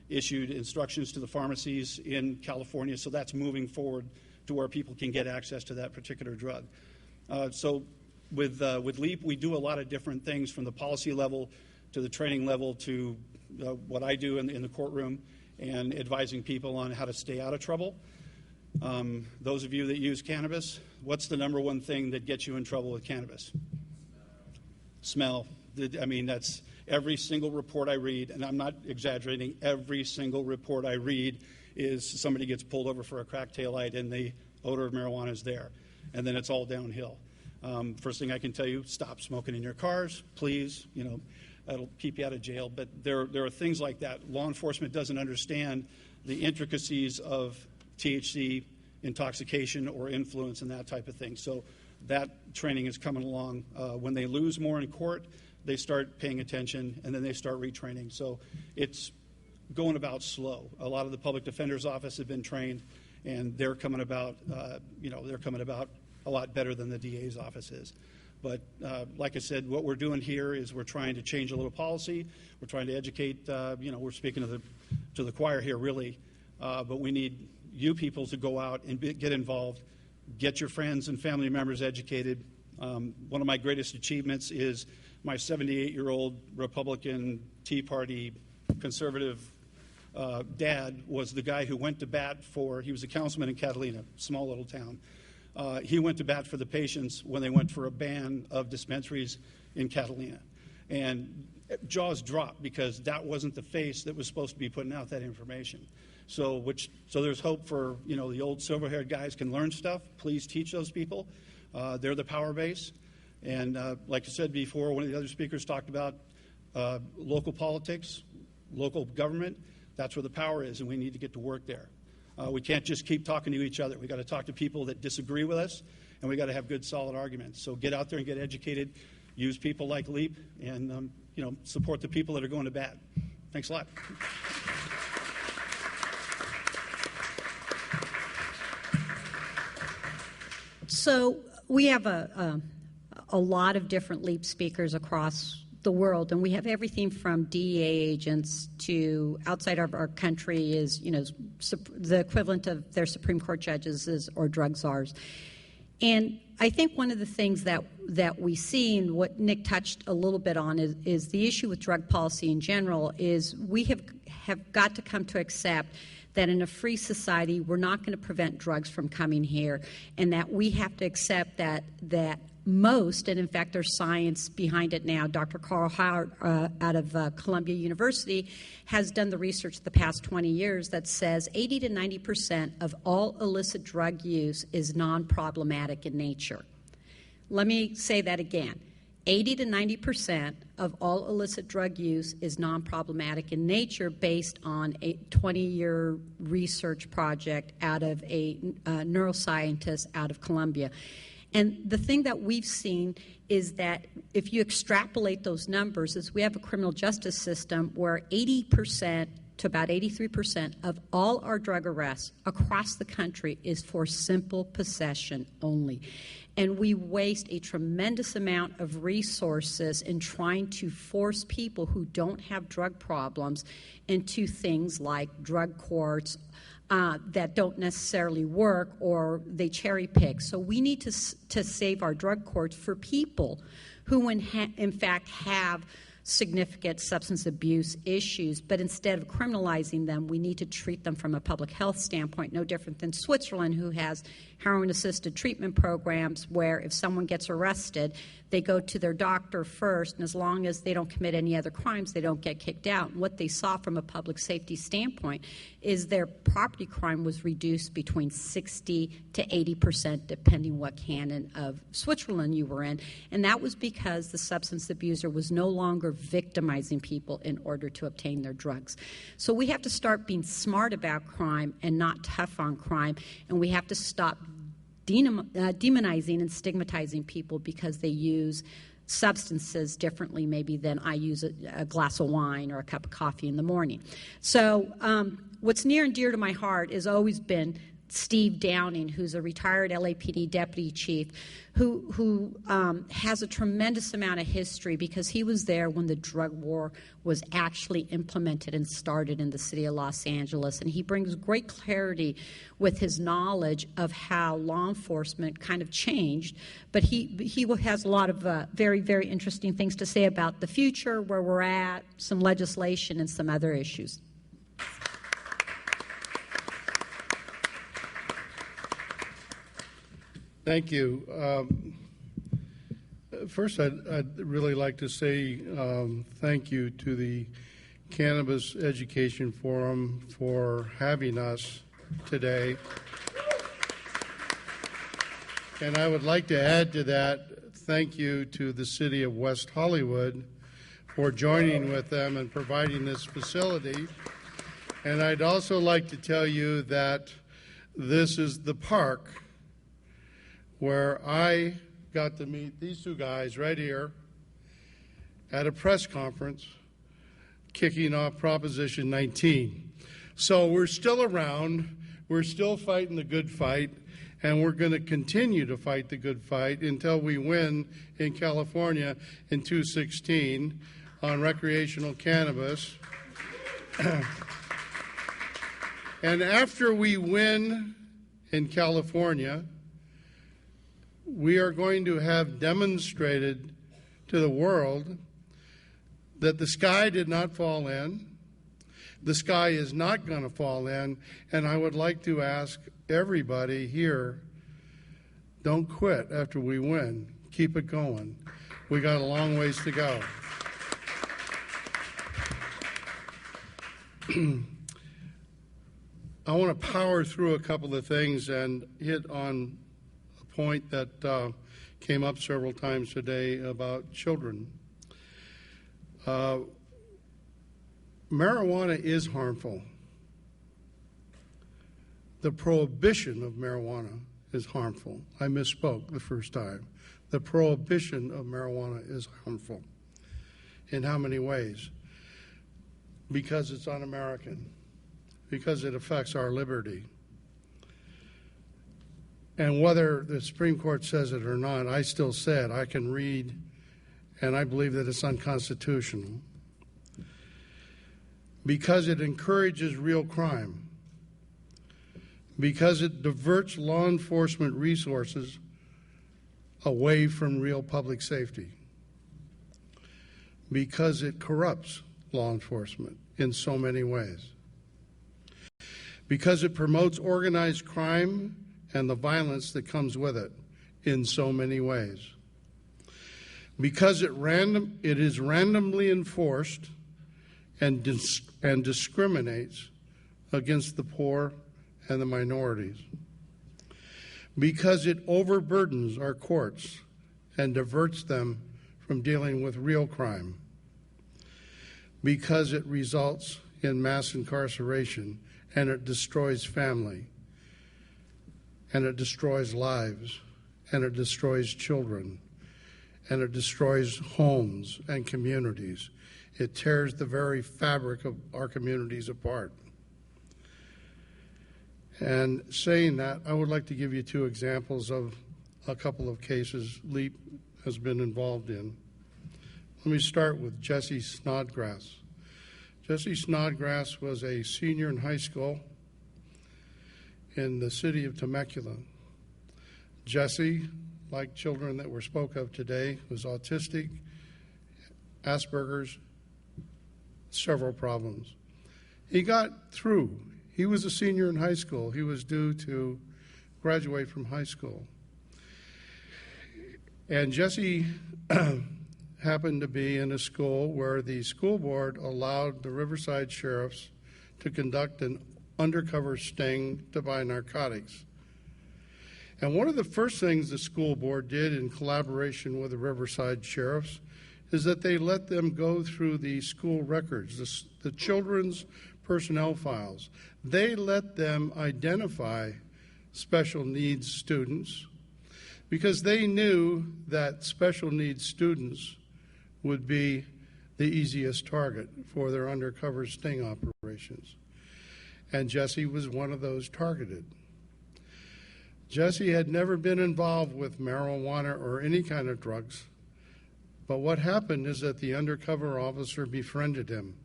[SPEAKER 11] issued instructions to the pharmacies in California, so that's moving forward to where people can get access to that particular drug. So with LEAP, we do a lot of different things, from the policy level to the training level to what I do in the courtroom and advising people on how to stay out of trouble. Those of you that use cannabis, what's the number one thing that gets you in trouble with cannabis? Smell. I mean, that's every single report I read, and I'm not exaggerating, every single report I read is somebody gets pulled over for a crack taillight and the odor of marijuana is there. And then it's all downhill. First thing I can tell you, stop smoking in your cars, please. You know, that'll keep you out of jail. But there are things like that. Law enforcement doesn't understand the intricacies of THC intoxication or influence and that type of thing. So that training is coming along. When they lose more in court, they start paying attention, and then they start retraining. So it's going about slow. A lot of the public defender's office have been trained, and they're coming about, they're coming about a lot better than the DA's office is. But like I said, what we're doing here is we're trying to change a little policy. We're trying to educate. We're speaking to the choir here, really. But we need you people to go out and get involved, get your friends and family members educated. One of my greatest achievements is my 78-year-old Republican Tea Party conservative dad was the guy who went to bat for, he was a councilman in Catalina, small little town. He went to bat for the patients when they went for a ban of dispensaries in Catalina. And jaws dropped because that wasn't the face that was supposed to be putting out that information. So there's hope for, the old silver-haired guys can learn stuff. Please teach those people. They're the power base. And like I said before, one of the other speakers talked about local politics, local government. That's where the power is, and we need to get to work there. We can't just keep talking to each other. We've got to talk to people that disagree with us, and we've got to have good, solid arguments. So get out there and get educated. Use people like LEAP, and support the people that are going to bat. Thanks a lot.
[SPEAKER 8] So we have a lot of different LEAP speakers across the world, and we have everything from DEA agents to outside of our country is, the equivalent of their Supreme Court judges or drug czars. And I think one of the things that we see, and what Nick touched a little bit on, is the issue with drug policy in general is we have got to come to accept that in a free society, we're not going to prevent drugs from coming here, and that we have to accept that most, and in fact there's science behind it now, Dr. Carl Howard out of Columbia University has done the research the past 20 years that says 80 to 90% of all illicit drug use is non-problematic in nature. Let me say that again. 80 to 90% of all illicit drug use is non-problematic in nature based on a 20-year research project out of a neuroscientist out of Columbia. And the thing that we've seen is that if you extrapolate those numbers, is we have a criminal justice system where 80% to about 83% of all our drug arrests across the country is for simple possession only. And we waste a tremendous amount of resources in trying to force people who don't have drug problems into things like drug courts, that don't necessarily work, or they cherry pick. So we need to save our drug courts for people who in fact have significant substance abuse issues, but instead of criminalizing them, we need to treat them from a public health standpoint, no different than Switzerland, who has heroin-assisted treatment programs where if someone gets arrested, they go to their doctor first, and as long as they don't commit any other crimes, they don't get kicked out. And what they saw from a public safety standpoint is their property crime was reduced between 60 to 80%, depending what canon of Switzerland you were in. And that was because the substance abuser was no longer victimizing people in order to obtain their drugs. So we have to start being smart about crime and not tough on crime, and we have to stop demonizing and stigmatizing people because they use substances differently maybe than I use a glass of wine or a cup of coffee in the morning. So what's near and dear to my heart has always been Steve Downing, who's a retired LAPD deputy chief, who has a tremendous amount of history because he was there when the drug war was actually implemented and started in the city of Los Angeles. And he brings great clarity with his knowledge of how law enforcement kind of changed. But he has a lot of very, very interesting things to say about the future, where we're at, some legislation, and some other issues.
[SPEAKER 12] Thank you. First, I'd really like to say thank you to the Cannabis Education Forum for having us today. And I would like to add to that, thank you to the City of West Hollywood for joining with them and providing this facility. And I'd also like to tell you that this is the park where I got to meet these two guys right here at a press conference kicking off Proposition 19. So we're still around, we're still fighting the good fight, and we're going to continue to fight the good fight until we win in California in 2016 on recreational cannabis. And after we win in California, we are going to have demonstrated to the world that the sky did not fall in, the sky is not going to fall in, and I would like to ask everybody here, don't quit after we win. Keep it going. We got a long ways to go. I want to power through a couple of things and hit on a point that came up several times today about children. Marijuana is harmful. The prohibition of marijuana is harmful. I misspoke the first time. The prohibition of marijuana is harmful. In how many ways? Because it's un-American. Because it affects our liberty. And whether the Supreme Court says it or not, I still said I can read, and I believe that it's unconstitutional. Because it encourages real crime. Because it diverts law enforcement resources away from real public safety. Because it corrupts law enforcement in so many ways. Because it promotes organized crime and the violence that comes with it in so many ways. Because it is randomly enforced and discriminates against the poor and the minorities. Because it overburdens our courts and diverts them from dealing with real crime. Because it results in mass incarceration and it destroys family, and it destroys lives, and it destroys children, and it destroys homes and communities. It tears the very fabric of our communities apart. And saying that, I would like to give you two examples of a couple of cases LEAP has been involved in. Let me start with Jesse Snodgrass. Jesse Snodgrass was a senior in high school in the city of Temecula. Jesse, like children that were spoke of today, was autistic, Asperger's, several problems. He got through. He was a senior in high school. He was due to graduate from high school. And Jesse happened to be in a school where the school board allowed the Riverside sheriffs to conduct an undercover sting to buy narcotics. And one of the first things the school board did in collaboration with the Riverside sheriffs is that they let them go through the school records, the children's personnel files. They let them identify special needs students because they knew that special needs students would be the easiest target for their undercover sting operations. And Jesse was one of those targeted. Jesse had never been involved with marijuana or any kind of drugs, but what happened is that the undercover officer befriended him.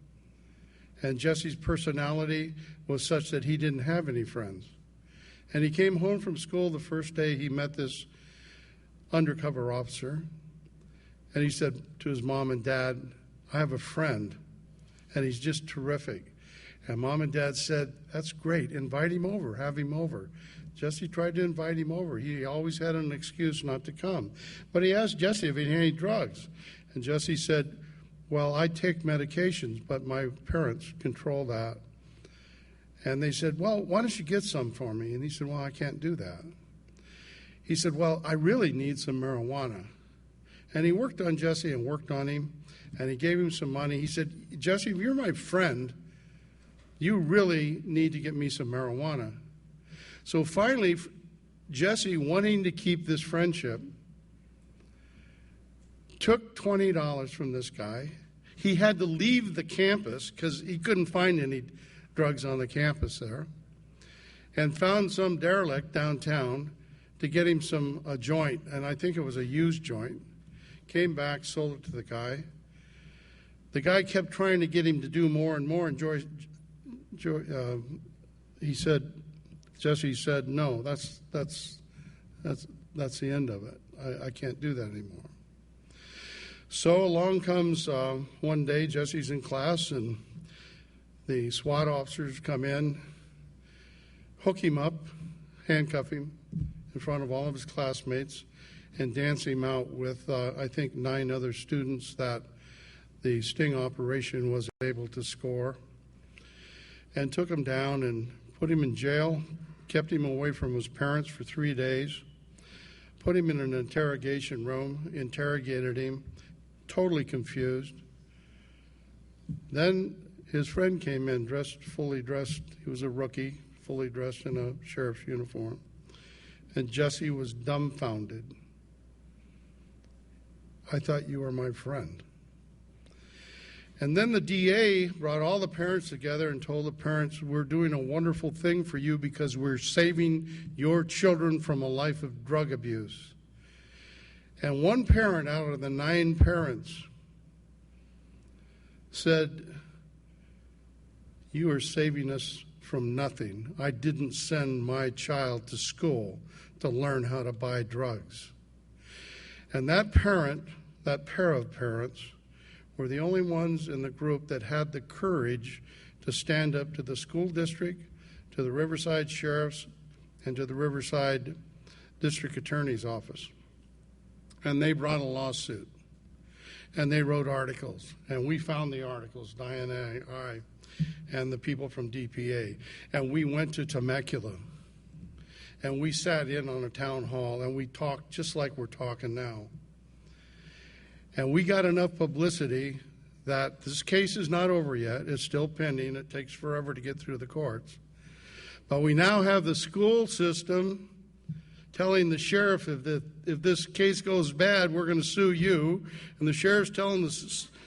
[SPEAKER 12] And Jesse's personality was such that he didn't have any friends. And he came home from school the first day he met this undercover officer, and he said to his mom and dad, I have a friend, and he's just terrific. And mom and dad said, that's great, invite him over, have him over. Jesse tried to invite him over. He always had an excuse not to come. But he asked Jesse if he had any drugs. And Jesse said, well, I take medications, but my parents control that. And they said, well, why don't you get some for me? And he said, well, I can't do that. He said, well, I really need some marijuana. And he worked on Jesse and worked on him, and he gave him some money. He said, Jesse, if you're my friend, you really need to get me some marijuana. So finally, Jesse, wanting to keep this friendship, took $20 from this guy. He had to leave the campus because he couldn't find any drugs on the campus there, and found some derelict downtown to get him a joint, and I think it was a used joint. Came back, sold it to the guy. The guy kept trying to get him to do more and more, and Jesse said, no, that's the end of it. I can't do that anymore. So along comes one day, Jesse's in class, and the SWAT officers come in, hook him up, handcuff him in front of all of his classmates, and dance him out with, I think, 9 other students that the sting operation was able to score, and took him down and put him in jail, kept him away from his parents for 3 days, put him in an interrogation room, interrogated him, totally confused. Then his friend came in, fully dressed. He was a rookie, fully dressed in a sheriff's uniform. And Jesse was dumbfounded. I thought you were my friend. And then the DA brought all the parents together and told the parents, we're doing a wonderful thing for you because we're saving your children from a life of drug abuse. And one parent out of the 9 parents said, you are saving us from nothing. I didn't send my child to school to learn how to buy drugs. And that pair of parents, were the only ones in the group that had the courage to stand up to the school district, to the Riverside Sheriff's, and to the Riverside District Attorney's Office. And they brought a lawsuit. And they wrote articles. And we found the articles, Diana and I, and the people from DPA. And we went to Temecula. And we sat in on a town hall, and we talked just like we're talking now. And we got enough publicity that this case is not over yet. It's still pending. It takes forever to get through the courts. But we now have the school system telling the sheriff, if this case goes bad, we're going to sue you. And the sheriff's telling the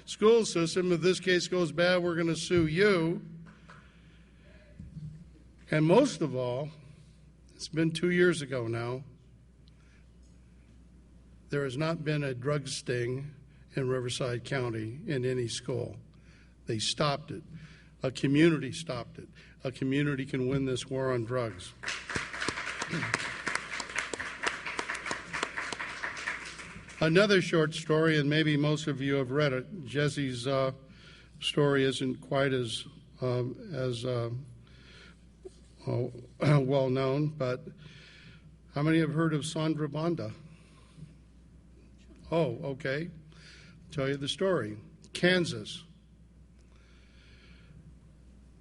[SPEAKER 12] school system, if this case goes bad, we're going to sue you. And most of all, it's been 2 years ago now, there has not been a drug sting in Riverside County in any school. They stopped it. A community stopped it. A community can win this war on drugs. Another short story, and maybe most of you have read it. Jesse's story isn't quite as well known, but how many have heard of Sandra Banda? Oh, okay. I'll tell you the story. Kansas.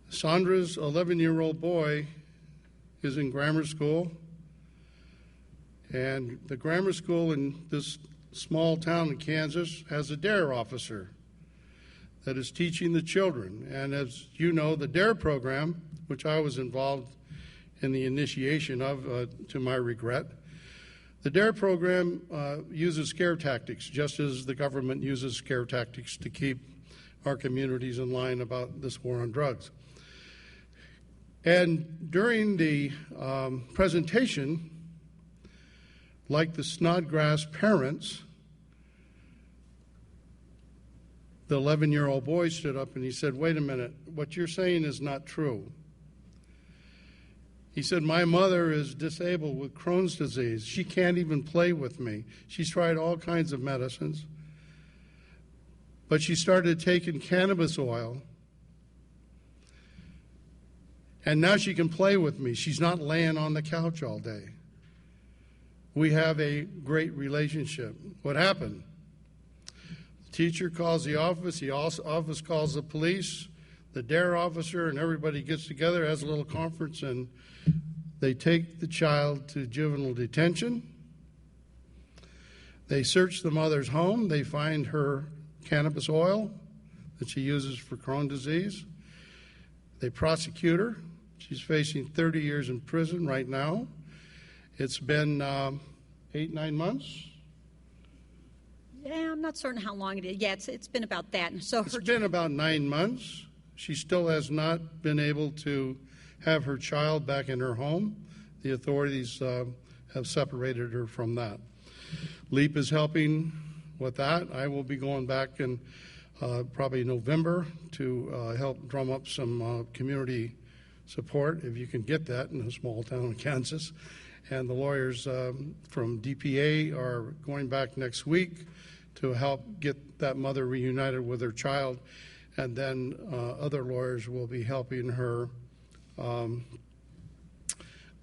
[SPEAKER 12] Sandra's 11-year-old boy is in grammar school, and the grammar school in this small town in Kansas has a DARE officer that is teaching the children. And as you know, the DARE program, which I was involved in the initiation of, to my regret, the DARE program uses scare tactics, just as the government uses scare tactics to keep our communities in line about this war on drugs. And during the presentation, like the Snodgrass parents, the 11-year-old boy stood up and he said, wait a minute, what you're saying is not true. He said, my mother is disabled with Crohn's disease. She can't even play with me. She's tried all kinds of medicines. But she started taking cannabis oil. And now she can play with me. She's not laying on the couch all day. We have a great relationship. What happened? The teacher calls the office calls the police, the DARE officer, and everybody gets together, has a little conference, and they take the child to juvenile detention. They search the mother's home. They find her cannabis oil that she uses for Crohn's disease. They prosecute her. She's facing 30 years in prison right now. It's been 8-9 months.
[SPEAKER 8] Yeah, I'm not certain how long it is. Yeah, it's been about that. And so
[SPEAKER 12] It's been about 9 months. She still has not been able to have her child back in her home. The authorities have separated her from that. LEAP is helping with that. I will be going back in probably November to help drum up some community support, if you can get that in a small town in Kansas. And the lawyers from DPA are going back next week to help get that mother reunited with her child. And then other lawyers will be helping her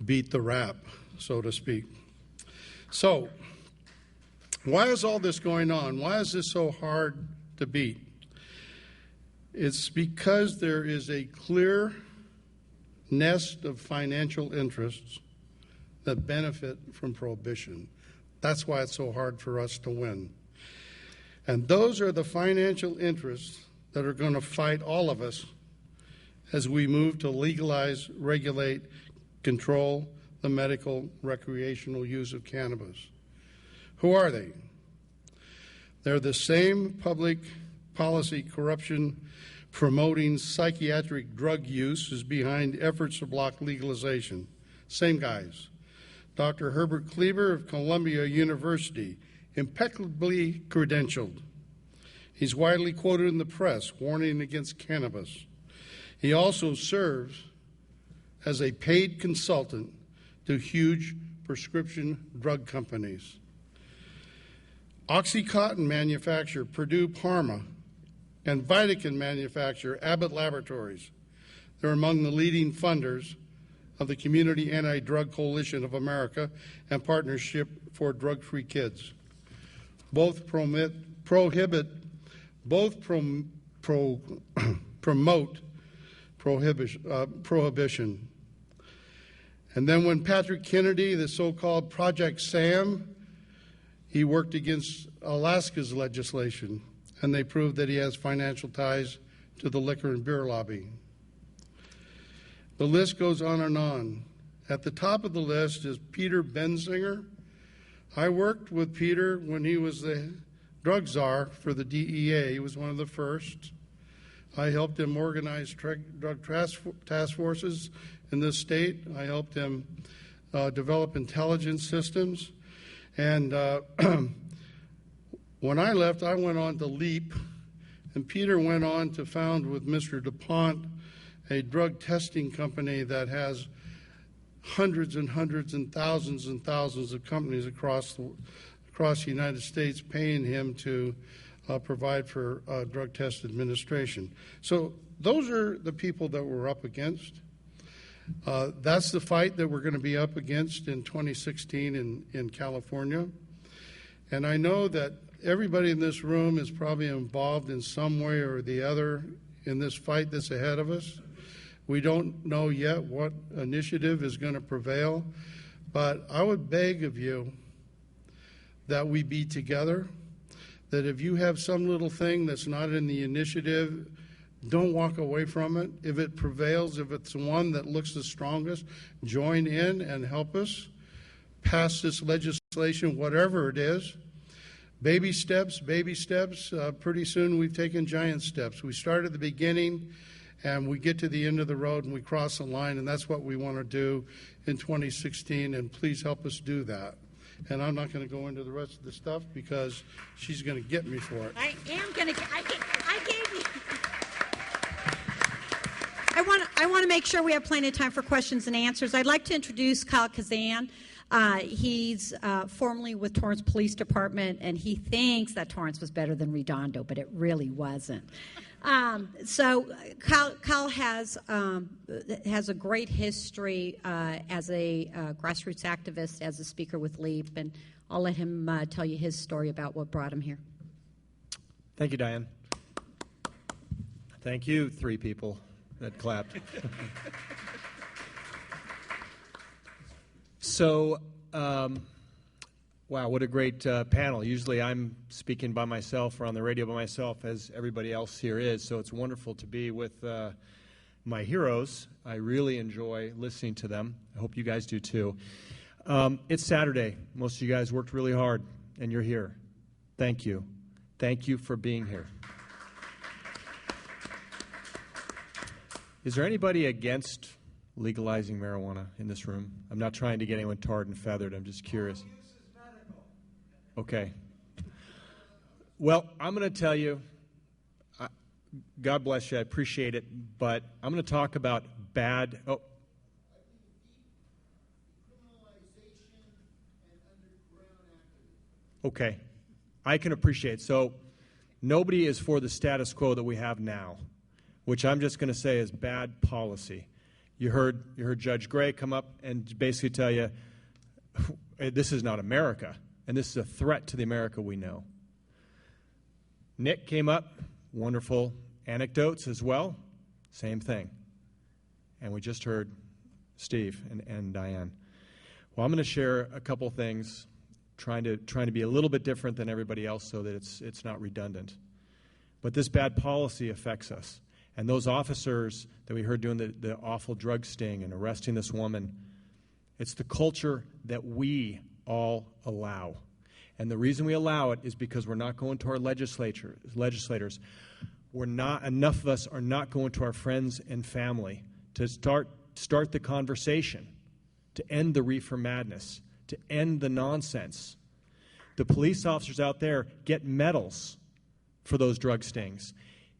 [SPEAKER 12] beat the rap, so to speak. So, why is all this going on? Why is this so hard to beat? It's because there is a clear nest of financial interests that benefit from prohibition. That's why it's so hard for us to win. And those are the financial interests that are going to fight all of us as we move to legalize, regulate, control the medical recreational use of cannabis. Who are they? They're the same public policy corruption promoting psychiatric drug use is behind efforts to block legalization. Same guys. Dr. Herbert Kleber of Columbia University, impeccably credentialed. He's widely quoted in the press, warning against cannabis. He also serves as a paid consultant to huge prescription drug companies. OxyContin manufacturer Purdue Pharma and Vitakin manufacturer Abbott Laboratories. They're among the leading funders of the Community Anti-Drug Coalition of America and Partnership for Drug-Free Kids. Both promote prohibition. And then when Patrick Kennedy, the so-called Project Sam, he worked against Alaska's legislation, and they proved that he has financial ties to the liquor and beer lobby. The list goes on and on. At the top of the list is Peter Benzinger. I worked with Peter when he was the drug czar for the DEA. He was one of the first. I helped him organize drug task forces in this state. I helped him develop intelligence systems. And when I left, I went on to LEAP, and Peter went on to found with Mr. DuPont a drug testing company that has hundreds and hundreds and thousands of companies across the United States paying him to provide for drug test administration. So those are the people that we're up against. That's the fight that we're going to be up against in 2016 in California. And I know that everybody in this room is probably involved in some way or the other in this fight that's ahead of us. We don't know yet what initiative is going to prevail, but I would beg of you that we be together, that if you have some little thing that's not in the initiative, don't walk away from it. If it prevails, if it's one that looks the strongest, join in and help us pass this legislation, whatever it is. Baby steps, baby steps. Pretty soon we've taken giant steps. We start at the beginning and we get to the end of the road and we cross the line, and that's what we want to do in 2016, and please help us do that. And I'm not going to go into the rest of the stuff because she's going to get me for it.
[SPEAKER 8] I am going to. I gave you. I want to make sure we have plenty of time for questions and answers. I'd like to introduce Kyle Kazan. He's formerly with Torrance Police Department, and he thinks that Torrance was better than Redondo, but it really wasn't. So Kyle has a great history as a grassroots activist, as a speaker with LEAP, and I'll let him tell you his story about what brought him here.
[SPEAKER 13] Thank you, Diane. Thank you, 3 people that clapped. So, wow, what a great panel. Usually I'm speaking by myself or on the radio by myself, as everybody else here is, so it's wonderful to be with my heroes. I really enjoy listening to them. I hope you guys do too. It's Saturday. Most of you guys worked really hard, and you're here. Thank you. Thank you for being here. Is there anybody against legalizing marijuana in this room? I'm not trying to get anyone tarred and feathered. I'm just curious. Okay. Well, I'm going to tell you, God bless you, I appreciate it, but I'm going to talk about bad. Oh. Okay. I can appreciate. So nobody is for the status quo that we have now, which I'm just going to say is bad policy. You heard Judge Gray come up and basically tell you, this is not America, and this is a threat to the America we know. Nick came up, wonderful anecdotes as well, same thing. And we just heard Steve and Diane. Well, I'm going to share a couple things, trying to be a little bit different than everybody else so that it's not redundant. But this bad policy affects us. And those officers that we heard doing the awful drug sting and arresting this woman, it's the culture that we all allow. And the reason we allow it is because we're not going to our legislators. Enough of us are not going to our friends and family to start the conversation, to end the reefer madness, to end the nonsense. The police officers out there get medals for those drug stings.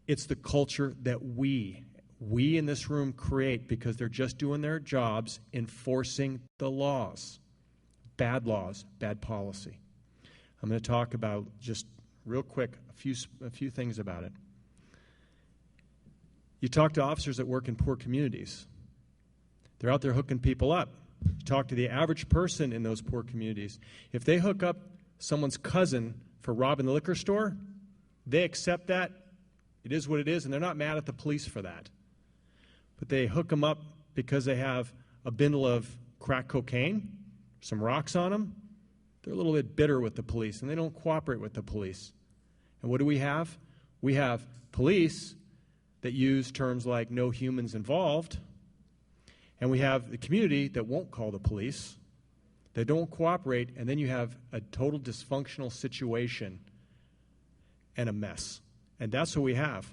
[SPEAKER 13] It's the culture that we in this room create because they're just doing their jobs enforcing the laws. Bad laws, bad policy. I'm going to talk about, just real quick, a few things about it. You talk to officers that work in poor communities. They're out there hooking people up. You talk to the average person in those poor communities. If they hook up someone's cousin for robbing the liquor store, they accept that. It is what it is, and they're not mad at the police for that. But they hook them up because they have a bundle of crack cocaine, some rocks on them. They're a little bit bitter with the police, and they don't cooperate with the police. And what do we have? We have police that use terms like no humans involved, and we have the community that won't call the police. They don't cooperate, and then you have a total dysfunctional situation and a mess. And that's what we have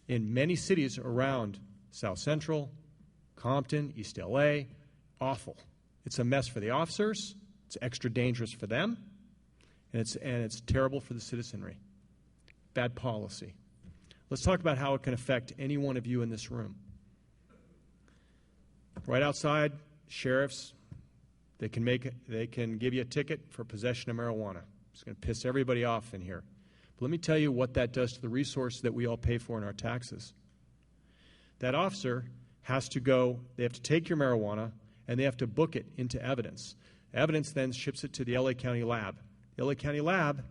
[SPEAKER 13] in many cities around South Central, Compton, East LA. Awful. It's a mess for the officers. It's extra dangerous for them. And it's terrible for the citizenry. Bad policy. Let's talk about how it can affect any one of you in this room. Right outside, sheriffs, they can give you a ticket for possession of marijuana. It's going to piss everybody off in here. But let me tell you what that does to the resource that we all pay for in our taxes. That officer has to go, they have to take your marijuana, and they have to book it into evidence. Evidence then ships it to the LA County lab. The LA County lab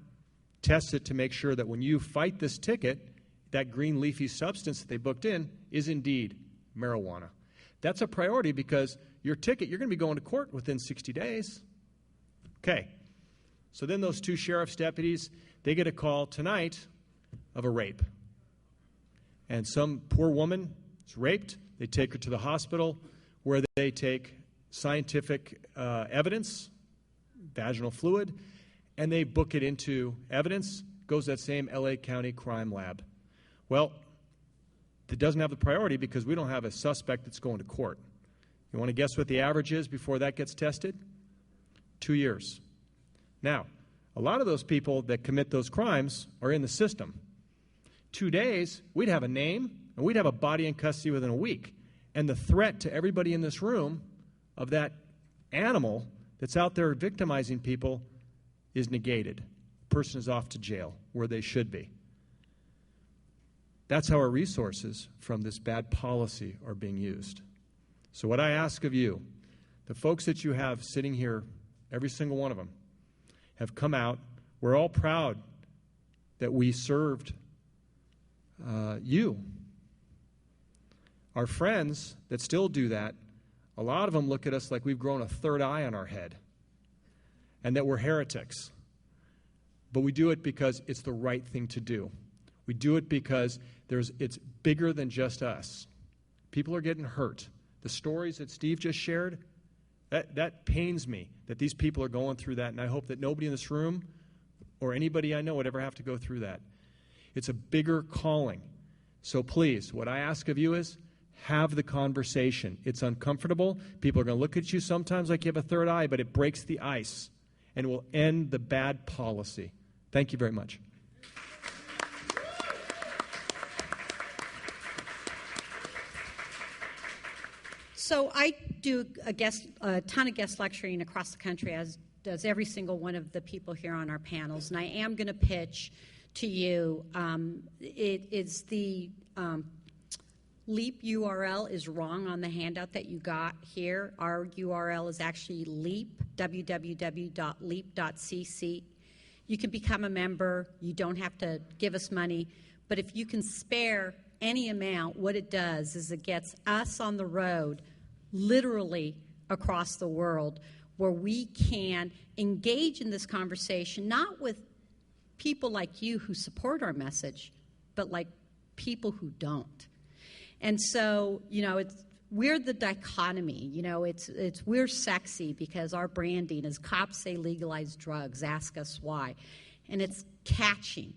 [SPEAKER 13] tests it to make sure that when you fight this ticket, that green leafy substance that they booked in is indeed marijuana. That's a priority because your ticket, you're going to be going to court within 60 days. Okay. So then those 2 sheriff's deputies, they get a call tonight of a rape. And some poor woman is raped. They take her to the hospital where they take scientific evidence, vaginal fluid, and they book it into evidence. Goes to that same LA County crime lab. Well, it doesn't have the priority because we don't have a suspect that's going to court. You want to guess what the average is before that gets tested? 2 years. Now, a lot of those people that commit those crimes are in the system. 2 days, we'd have a name, and we'd have a body in custody within a week. And the threat to everybody in this room of that animal that's out there victimizing people is negated. The person is off to jail, where they should be. That's how our resources from this bad policy are being used. So what I ask of you, the folks that you have sitting here, every single one of them, have come out. We're all proud that we served you. Our friends that still do that, a lot of them look at us like we've grown a third eye on our head and that we're heretics. But we do it because it's the right thing to do. We do it because it's bigger than just us. People are getting hurt. The stories that Steve just shared, that pains me that these people are going through that, and I hope that nobody in this room or anybody I know would ever have to go through that. It's a bigger calling. So please, what I ask of you is have the conversation. It's uncomfortable. People are going to look at you sometimes like you have a third eye, but it breaks the ice and will end the bad policy. Thank you very much.
[SPEAKER 8] So I do a ton of guest lecturing across the country, as does every single one of the people here on our panels. And I am going to pitch to you. It's the LEAP URL is wrong on the handout that you got here. Our URL is actually LEAP, www.leap.cc. You can become a member. You don't have to give us money. But if you can spare any amount, what it does is it gets us on the road literally across the world where we can engage in this conversation, not with people like you who support our message, but like people who don't. And so, we're the dichotomy. We're sexy because our branding is cops say legalize drugs, ask us why. And it's catching.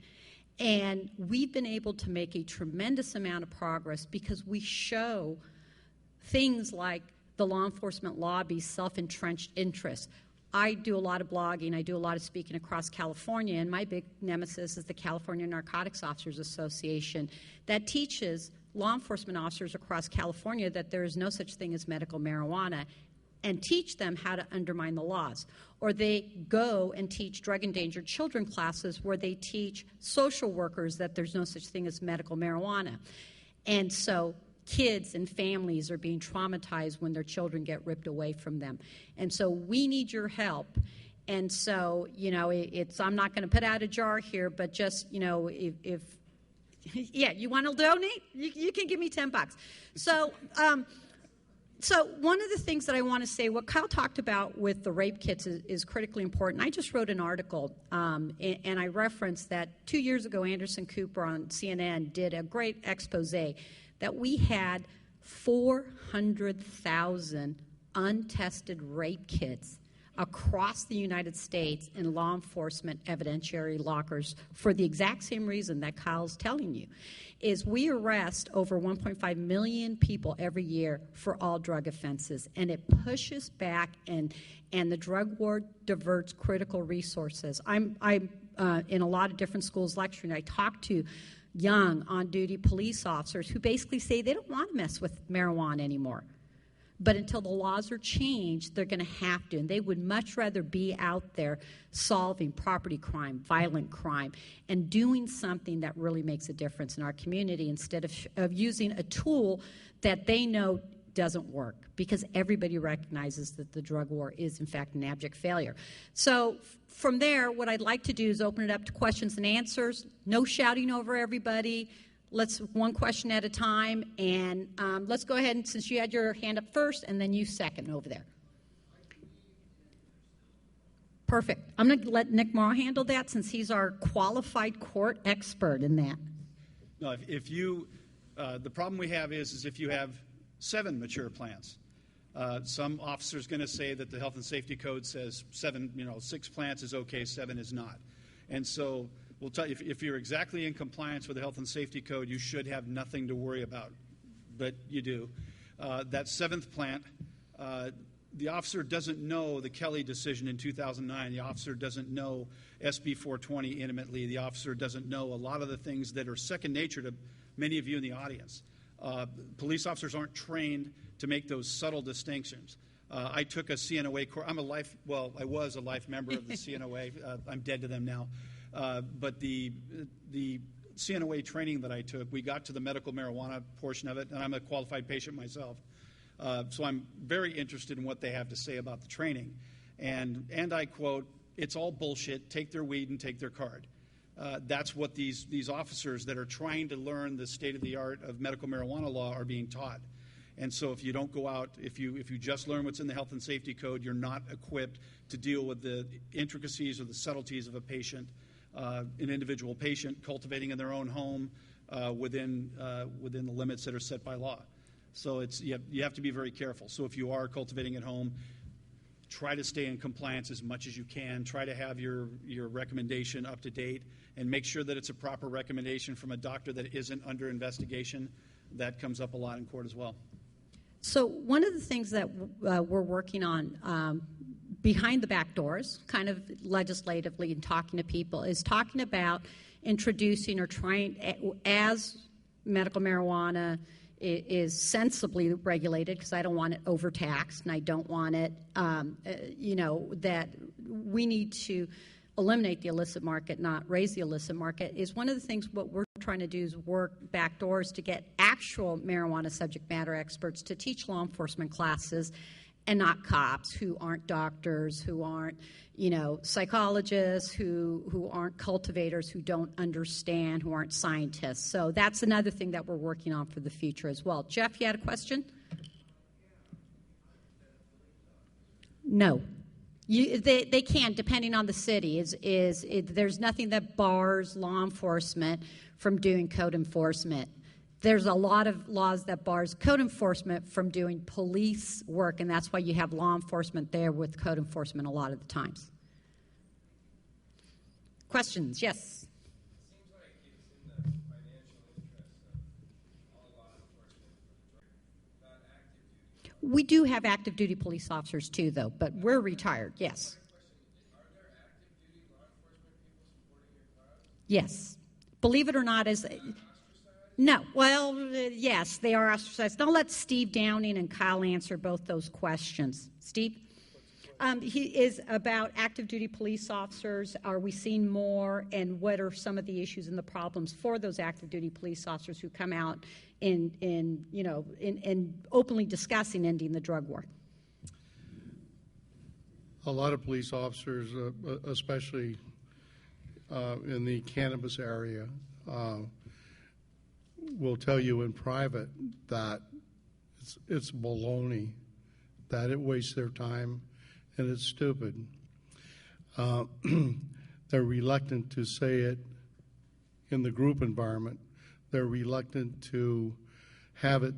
[SPEAKER 8] And we've been able to make a tremendous amount of progress because we show things like the law enforcement lobby's self-entrenched interests. I do a lot of blogging. I do a lot of speaking across California, and my big nemesis is the California Narcotics Officers Association that teaches law enforcement officers across California that there is no such thing as medical marijuana and teach them how to undermine the laws. Or they go and teach drug-endangered children classes where they teach social workers that there's no such thing as medical marijuana. And so kids and families are being traumatized when their children get ripped away from them. And so we need your help. And so, I'm not going to put out a jar here, but just, if you want to donate, you can give me $10. So, so one of the things that I want to say, what Kyle talked about with the rape kits is critically important. I just wrote an article, and I referenced that 2 years ago, Anderson Cooper on CNN did a great expose that we had 400,000 untested rape kits across the United States in law enforcement evidentiary lockers for the exact same reason that Kyle's telling you, is we arrest over 1.5 million people every year for all drug offenses, and it pushes back and the drug war diverts critical resources. I'm in a lot of different schools lecturing. I talk to young on-duty police officers who basically say they don't want to mess with marijuana anymore. But until the laws are changed, they're going to have to. And they would much rather be out there solving property crime, violent crime, and doing something that really makes a difference in our community instead of using a tool that they know doesn't work, because everybody recognizes that the drug war is, in fact, an abject failure. So from there, what I'd like to do is open it up to questions and answers. No shouting over everybody. Let's one question at a time, and let's go ahead, and since you had your hand up first, and then you second over there. Perfect. I'm going to let Nick Morrow handle that since he's our qualified court expert in that.
[SPEAKER 11] No, if you, the problem we have is if you have 7 mature plants. Some officer's going to say that the health and safety code says 6 plants is okay, 7 is not. And so we'll tell you, if you're exactly in compliance with the health and safety code, you should have nothing to worry about, but you do. That 7th plant, the officer doesn't know the Kelly decision in 2009. The officer doesn't know SB 420 intimately. The officer doesn't know a lot of the things that are second nature to many of you in the audience. Police officers aren't trained to make those subtle distinctions. I took a CNOA course. I was a life member of the CNOA. I'm dead to them now. But the CNOA training that I took, we got to the medical marijuana portion of it, and I'm a qualified patient myself. So I'm very interested in what they have to say about the training. And I quote, "It's all bullshit. Take their weed and take their card." That's what these officers that are trying to learn the state-of-the-art of medical marijuana law are being taught. And so if you don't go out, if you just learn what's in the health and safety code, you're not equipped to deal with the intricacies or the subtleties of a patient, an individual patient cultivating in their own home within the limits that are set by law. So you have to be very careful. So if you are cultivating at home, try to stay in compliance as much as you can. Try to have your recommendation up to date, and make sure that it's a proper recommendation from a doctor that isn't under investigation. That comes up a lot in court as well.
[SPEAKER 8] So one of the things that we're working on behind the back doors, kind of legislatively and talking to people, is talking about introducing or trying, as medical marijuana is sensibly regulated, because I don't want it overtaxed and I don't want it, that we need to eliminate the illicit market, not raise the illicit market, is one of the things what we're trying to do is work back doors to get actual marijuana subject matter experts to teach law enforcement classes, and not cops who aren't doctors, who aren't, psychologists, who aren't cultivators, who don't understand, who aren't scientists. So that's another thing that we're working on for the future as well. Jeff, you had a question? No. They can, depending on the city. There's nothing that bars law enforcement from doing code enforcement. There's a lot of laws that bars code enforcement from doing police work, and that's why you have law enforcement there with code enforcement a lot of the times. Questions? Yes?
[SPEAKER 5] It seems like it's in the financial interest of all law enforcement, not active duty.
[SPEAKER 8] We do have active duty police officers too, though, but we're retired, yes.
[SPEAKER 5] Are there active duty law enforcement people supporting your cause?
[SPEAKER 8] Yes. Believe it or not, no. Well, yes, they are ostracized. I'll let Steve Downing and Kyle answer both those questions. Steve? He is about active duty police officers. Are we seeing more, and what are some of the issues and the problems for those active duty police officers who come out in openly discussing ending the drug war?
[SPEAKER 12] A lot of police officers, especially in the cannabis area, will tell you in private that it's baloney, that it wastes their time, and it's stupid. They're reluctant to say it in the group environment. They're reluctant to have it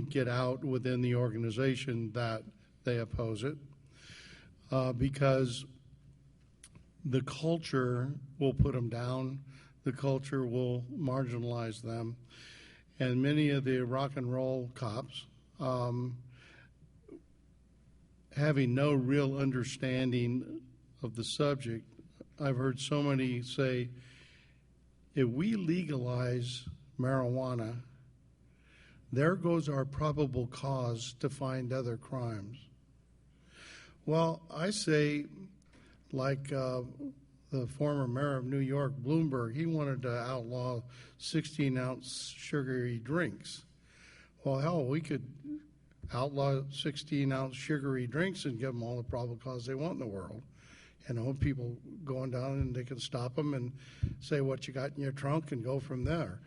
[SPEAKER 12] get out within the organization that they oppose it, because the culture will put them down. The culture will marginalize them. And many of the rock and roll cops, having no real understanding of the subject, I've heard so many say, if we legalize marijuana, there goes our probable cause to find other crimes. Well, I say, like the former mayor of New York, Bloomberg, he wanted to outlaw 16-ounce sugary drinks. Well, hell, we could outlaw 16-ounce sugary drinks and give them all the probable cause they want in the world. People going down, and they can stop them and say what you got in your trunk and go from there.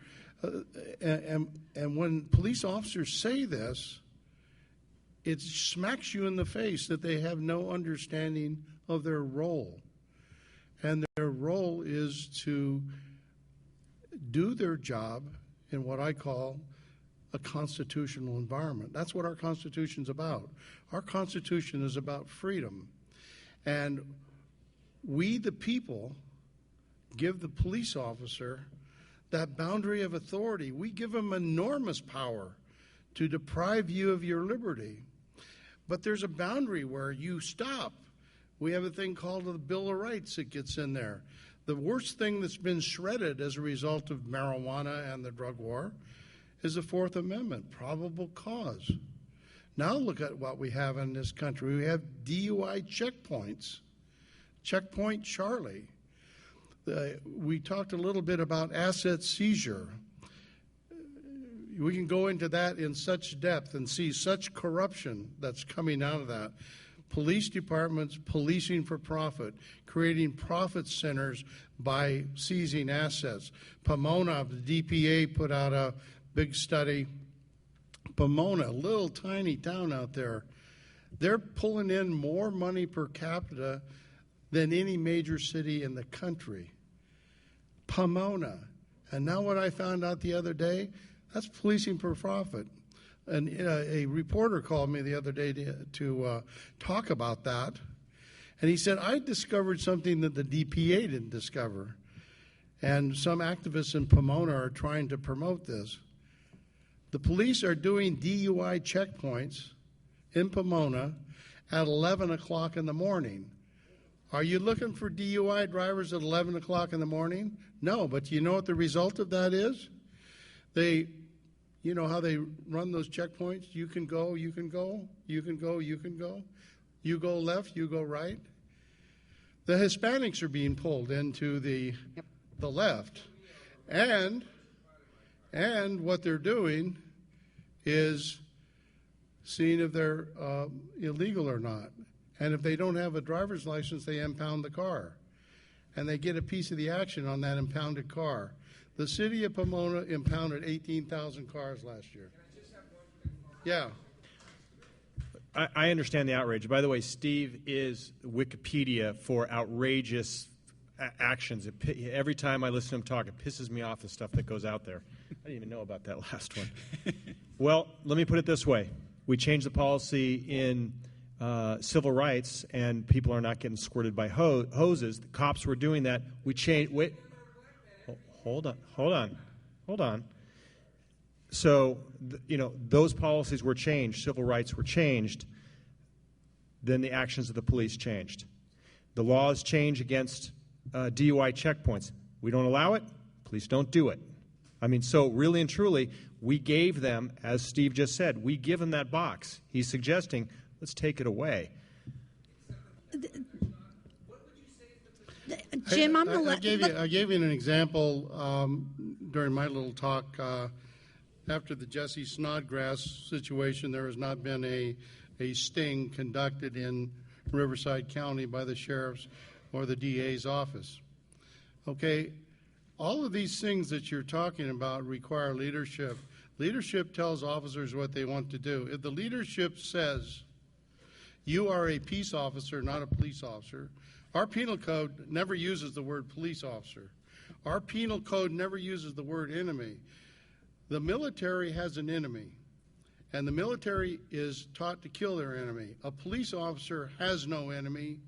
[SPEAKER 12] And when police officers say this, it smacks you in the face that they have no understanding of their role. And their role is to do their job in what I call a constitutional environment. That's what our Constitution's about. Our Constitution is about freedom. And we, the people, give the police officer that boundary of authority. We give them enormous power to deprive you of your liberty. But there's a boundary where you stop. We have a thing called the Bill of Rights that gets in there. The worst thing that's been shredded as a result of marijuana and the drug war is the Fourth Amendment, probable cause. Now look at what we have in this country. We have DUI checkpoints. Checkpoint Charlie. We talked a little bit about asset seizure. We can go into that in such depth and see such corruption that's coming out of that. Police departments policing for profit, creating profit centers by seizing assets. Pomona, the DPA put out a big study. Pomona, a little tiny town out there, they're pulling in more money per capita than any major city in the country. Pomona. And now what I found out the other day, that's policing for profit. And a reporter called me the other day to talk about that. And he said, I discovered something that the DPA didn't discover. And some activists in Pomona are trying to promote this. The police are doing DUI checkpoints in Pomona at 11 o'clock in the morning. Are you looking for DUI drivers at 11 o'clock in the morning? No, but you know what the result of that is? You know how they run those checkpoints? You can go, you can go, you can go, you can go. You go left, you go right. The Hispanics are being pulled into the left. And what they're doing is seeing if they're illegal or not. And if they don't have a driver's license, they impound the car. And they get a piece of the action on that impounded car. The city of Pomona impounded 18,000 cars last year. Yeah.
[SPEAKER 13] I understand the outrage. By the way, Steve is Wikipedia for outrageous actions. Every time I listen to him talk, it pisses me off the stuff that goes out there. I didn't even know about that last one. Well, let me put it this way. We changed the policy in civil rights, and people are not getting squirted by hoses. The cops were doing that. We changed. Wait. Hold on. So, those policies were changed. Civil rights were changed. Then the actions of the police changed. The laws change against DUI checkpoints. We don't allow it. Police don't do it. I mean, so really and truly, we gave them, as Steve just said, we give them that box. He's suggesting, let's take it away.
[SPEAKER 8] Jim, I'm
[SPEAKER 12] I gave you an example during my little talk. After the Jesse Snodgrass situation, there has not been a sting conducted in Riverside County by the sheriff's or the DA's office. Okay, all of these things that you're talking about require leadership. Leadership tells officers what they want to do. If the leadership says, you are a peace officer, not a police officer, our penal code never uses the word police officer. Our penal code never uses the word enemy. The military has an enemy, and the military is taught to kill their enemy. A police officer has no enemy,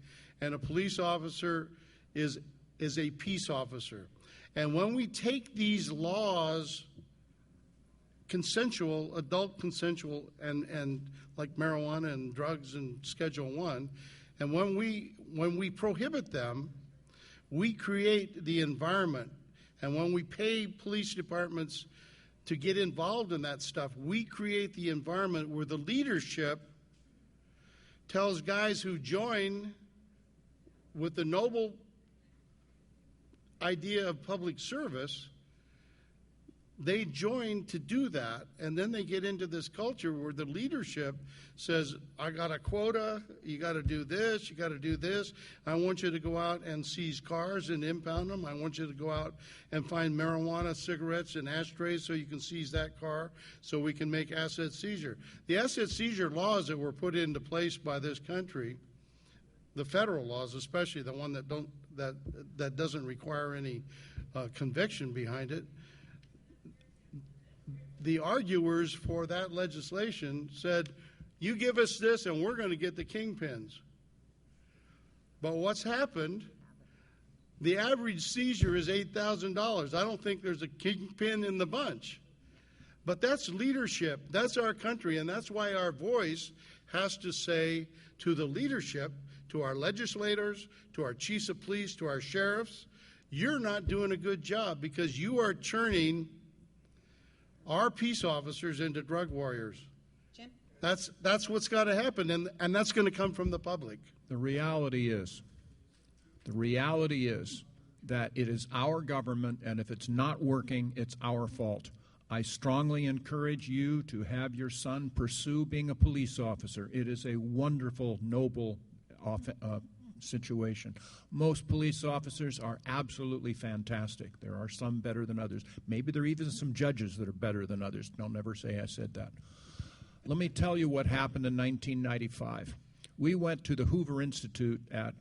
[SPEAKER 12] and a police officer is a peace officer. And when we take these laws, consensual, adult consensual, and like marijuana and drugs and Schedule I, and when we prohibit them, we create the environment. And when we pay police departments to get involved in that stuff, we create the environment where the leadership tells guys who join with the noble idea of public service, they join to do that, and then they get into this culture where the leadership says, I got a quota, you got to do this, you got to do this. I want you to go out and seize cars and impound them. I want you to go out and find marijuana, cigarettes, and ashtrays so you can seize that car so we can make asset seizure. The asset seizure laws that were put into place by this country, the federal laws, especially the one that doesn't require any conviction behind it, the arguers for that legislation said, you give us this and we're going to get the kingpins. But what's happened, the average seizure is $8,000. I don't think there's a kingpin in the bunch. But that's leadership. That's our country, and that's why our voice has to say to the leadership, to our legislators, to our chiefs of police, to our sheriffs, you're not doing a good job because you are turning our peace officers into drug warriors.
[SPEAKER 8] Jim?
[SPEAKER 12] That's what's got to happen, and that's going to come from the public.
[SPEAKER 10] The reality is, that it is our government, and if it's not working, it's our fault. I strongly encourage you to have your son pursue being a police officer. It is a wonderful, noble situation. Most police officers are absolutely fantastic. There are some better than others. Maybe there are even some judges that are better than others. Don't never say I said that. Let me tell you what happened in 1995. We went to the Hoover Institute at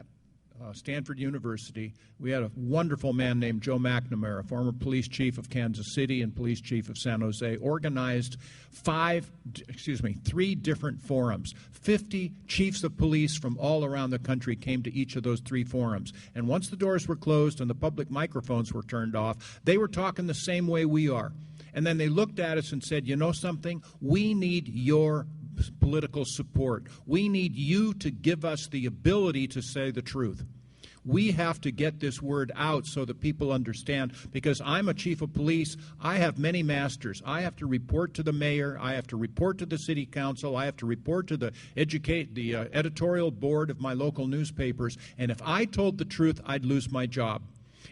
[SPEAKER 10] Stanford University. We had a wonderful man named Joe McNamara, former police chief of Kansas City and police chief of San Jose, organized 3 different forums. 50 chiefs of police from all around the country came to each of those 3 forums. And once the doors were closed and the public microphones were turned off, they were talking the same way we are. And then they looked at us and said, you know something? We need your political support. We need you to give us the ability to say the truth. We have to get this word out so that people understand, because I'm a chief of police. I have many masters. I have to report to the mayor. I have to report to the city council. I have to report to the editorial board of my local newspapers. And if I told the truth, I'd lose my job.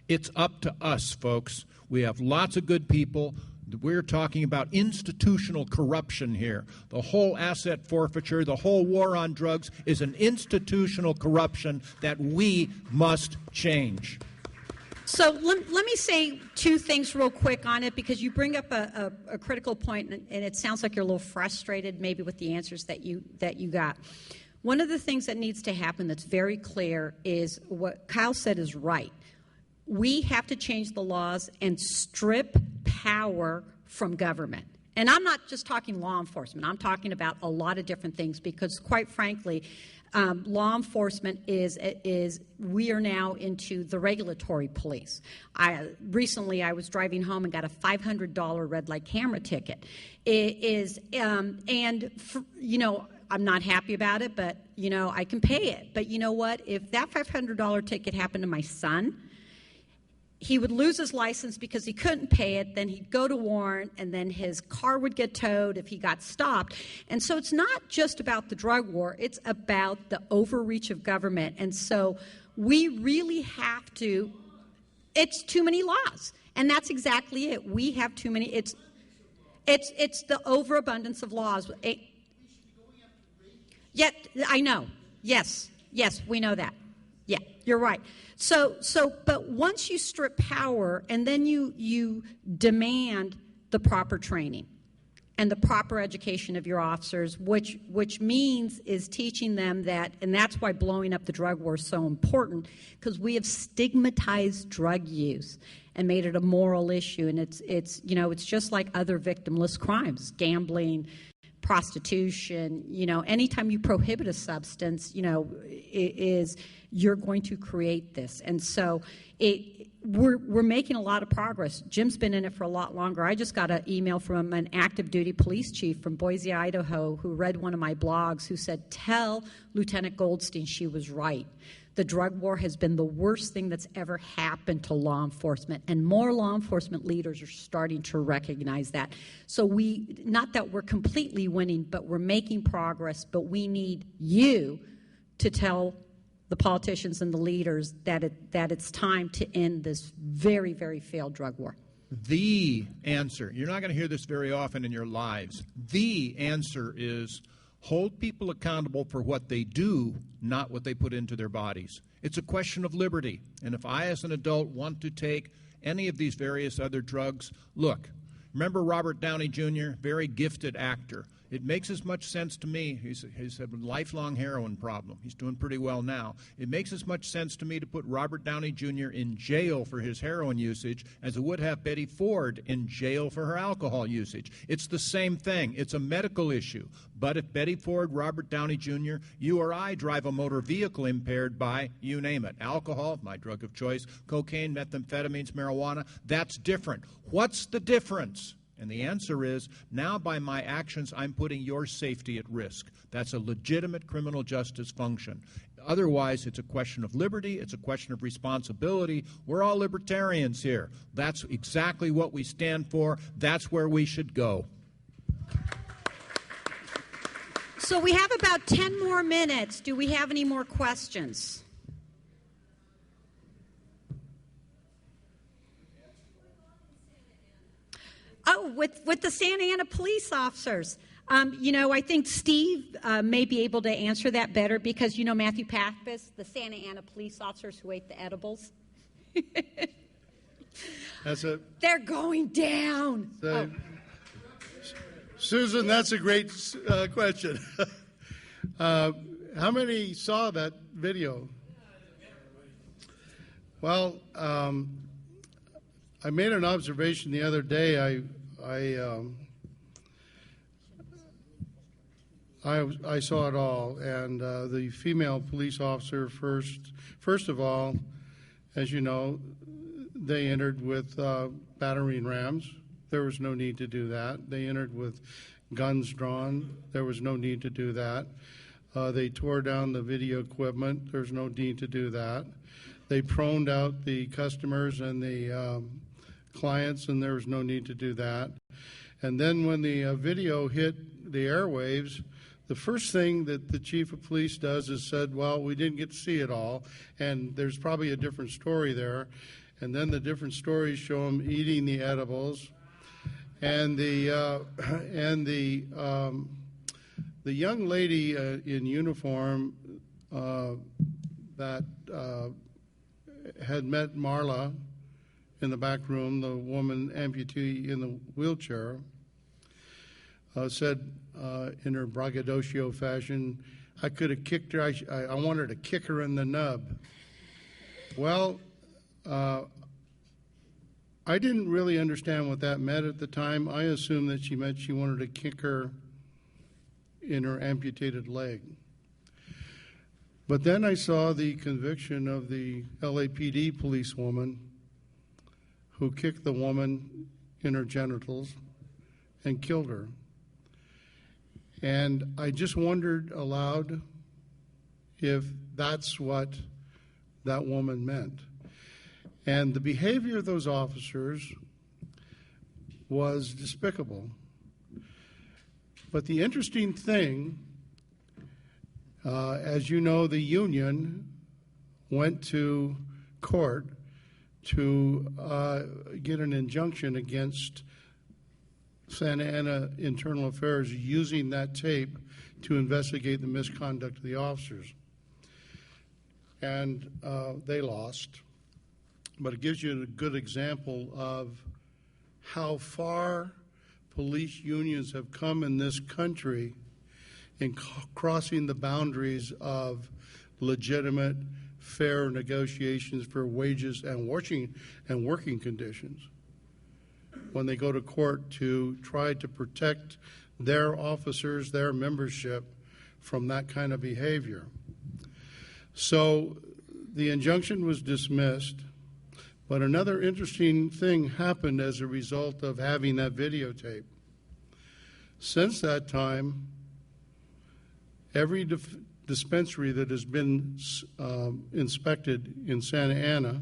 [SPEAKER 10] It's up to us, folks. We have lots of good people. We're talking about institutional corruption here. The whole asset forfeiture, the whole war on drugs is an institutional corruption that we must change.
[SPEAKER 8] So let me say 2 things real quick on it, because you bring up a critical point, and it sounds like you're a little frustrated maybe with the answers that you got. One of the things that needs to happen that's very clear is what Kyle said is right. We have to change the laws and strip power from government. And I'm not just talking law enforcement. I'm talking about a lot of different things, because, quite frankly, law enforcement we are now into the regulatory police. Recently I was driving home and got a $500 red light camera ticket. I'm not happy about it, but, I can pay it. But you know what? If that $500 ticket happened to my son, he would lose his license because he couldn't pay it. Then he'd go to warrant, and then his car would get towed if he got stopped. And so it's not just about the drug war. It's about the overreach of government. And so we really have to – it's too many laws. And that's exactly it. We have too many – it's the overabundance of laws. Yet, I know. Yes, we know that. Yeah, you're right. But once you strip power and then you demand the proper training and the proper education of your officers, which means is teaching them that, and that's why blowing up the drug war is so important, because we have stigmatized drug use and made it a moral issue, and it's just like other victimless crimes, gambling, prostitution. Anytime you prohibit a substance, you're going to create this. And so we're making a lot of progress. Jim's been in it for a lot longer. I just got an email from an active duty police chief from Boise, Idaho, who read one of my blogs, who said, tell Lieutenant Goldstein she was right. The drug war has been the worst thing that's ever happened to law enforcement, and more law enforcement leaders are starting to recognize that. So not that we're completely winning, but we're making progress, but we need you to tell the politicians and the leaders that it's time to end this very, very failed drug war.
[SPEAKER 10] The answer, you're not going to hear this very often in your lives, the answer is hold people accountable for what they do, not what they put into their bodies. It's a question of liberty. And if I, as an adult, want to take any of these various other drugs, look, remember Robert Downey Jr., very gifted actor. It makes as much sense to me. He's had a lifelong heroin problem. He's doing pretty well now. It makes as much sense to me to put Robert Downey Jr. in jail for his heroin usage as it would have Betty Ford in jail for her alcohol usage. It's the same thing. It's a medical issue. But if Betty Ford, Robert Downey Jr., you or I drive a motor vehicle impaired by, you name it, alcohol, my drug of choice, cocaine, methamphetamines, marijuana, that's different. What's the difference? And the answer is, now by my actions, I'm putting your safety at risk. That's a legitimate criminal justice function. Otherwise, it's a question of liberty. It's a question of responsibility. We're all libertarians here. That's exactly what we stand for. That's where we should go.
[SPEAKER 8] So we have about 10 more minutes. Do we have any more questions? Oh, with the Santa Ana police officers. I think Steve may be able to answer that better because, Matthew Pappas, the Santa Ana police officers who ate the edibles. They're going down.
[SPEAKER 12] Susan, that's a great question. How many saw that video? Well, I made an observation the other day. I saw it all, and the female police officer first of all, as you know, they entered with battering rams. There was no need to do that. They entered with guns drawn. There was no need to do that. They tore down the video equipment. There's no need to do that. They proned out the customers and the clients, and there was no need to do that. And then when the video hit the airwaves, the first thing that the chief of police does is said, well, we didn't get to see it all, and there's probably a different story there. And then the different stories show him eating the edibles, and the young lady in uniform that had met Marla in the back room, the woman amputee in the wheelchair, said in her braggadocio fashion, I could have kicked her, I wanted to kick her in the nub. Well, I didn't really understand what that meant at the time. I assumed that she meant she wanted to kick her in her amputated leg. But then I saw the conviction of the LAPD policewoman who kicked the woman in her genitals and killed her. And I just wondered aloud if that's what that woman meant. And the behavior of those officers was despicable. But the interesting thing, as you know, the union went to court to get an injunction against Santa Ana Internal Affairs using that tape to investigate the misconduct of the officers. And they lost. But it gives you a good example of how far police unions have come in this country in crossing the boundaries of legitimate, fair negotiations for wages and working conditions when they go to court to try to protect their officers, their membership from that kind of behavior. So the injunction was dismissed, but another interesting thing happened as a result of having that videotape. Since that time, every dispensary that has been inspected in Santa Ana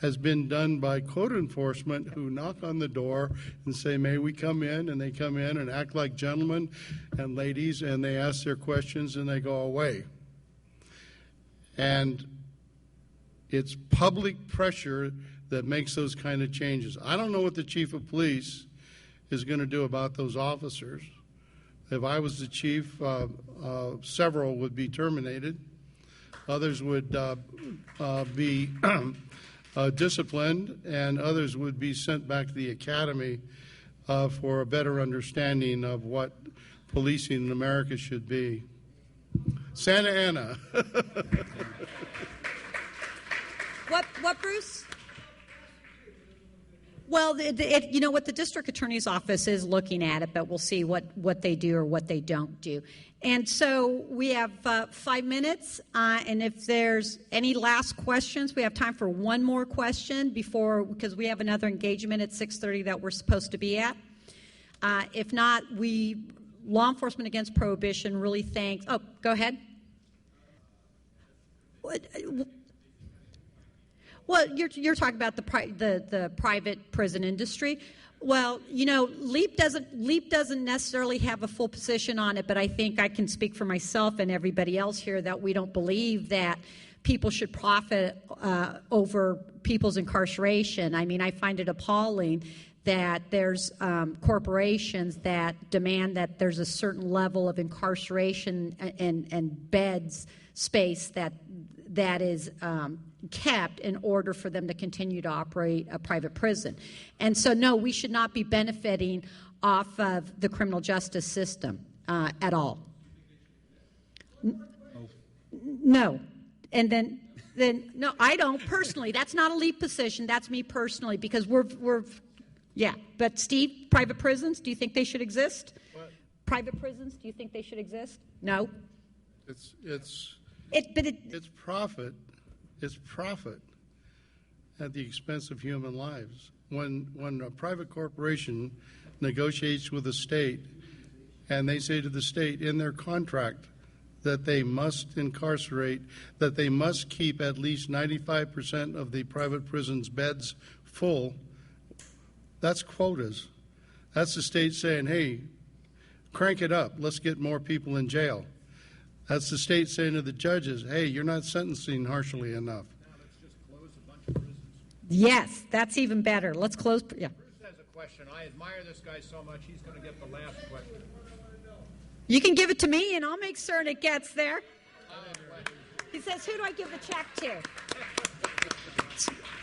[SPEAKER 12] has been done by code enforcement who knock on the door and say, may we come in? And they come in and act like gentlemen and ladies, and they ask their questions and they go away. And it's public pressure that makes those kind of changes. I don't know what the chief of police is going to do about those officers. If I was the chief, several would be terminated. Others would be disciplined, and others would be sent back to the academy for a better understanding of what policing in America should be. Santa Ana.
[SPEAKER 8] What, Bruce? Well, you know what, the district attorney's office is looking at it, but we'll see what they do or what they don't do. And so we have 5 minutes, and if there's any last questions, we have time for one more question because we have another engagement at 6:30 that we're supposed to be at. If not, Law Enforcement Against Prohibition really thanks. Oh, go ahead. Well, you're talking about the private prison industry. Well, you know, LEAP doesn't necessarily have a full position on it, but I think I can speak for myself and everybody else here that we don't believe that people should profit over people's incarceration. I mean, I find it appalling that there's corporations that demand that there's a certain level of incarceration and beds space that is kept in order for them to continue to operate a private prison. And so, no, we should not be benefiting off of the criminal justice system at all. No. And then no, I don't personally. That's not a lead position. That's me personally, because we're yeah. But Steve, private prisons, do you think they should exist?
[SPEAKER 12] What?
[SPEAKER 8] Private prisons, do you think they should exist? No.
[SPEAKER 12] It's profit. It's profit at the expense of human lives. When a private corporation negotiates with the state, and they say to the state in their contract that they must incarcerate, that they must keep at least 95% of the private prison's beds full, that's quotas. That's the state saying, hey, crank it up. Let's get more people in jail. That's the state saying to the judges, hey, you're not sentencing harshly enough.
[SPEAKER 10] Now let's just close a bunch of prisons.
[SPEAKER 8] Yes, that's even better. Let's close. Yeah.
[SPEAKER 10] Bruce has a question. I admire this guy so much. He's going to get the last question.
[SPEAKER 8] You can give it to me, and I'll make certain it gets there. He says, who do I give the check to?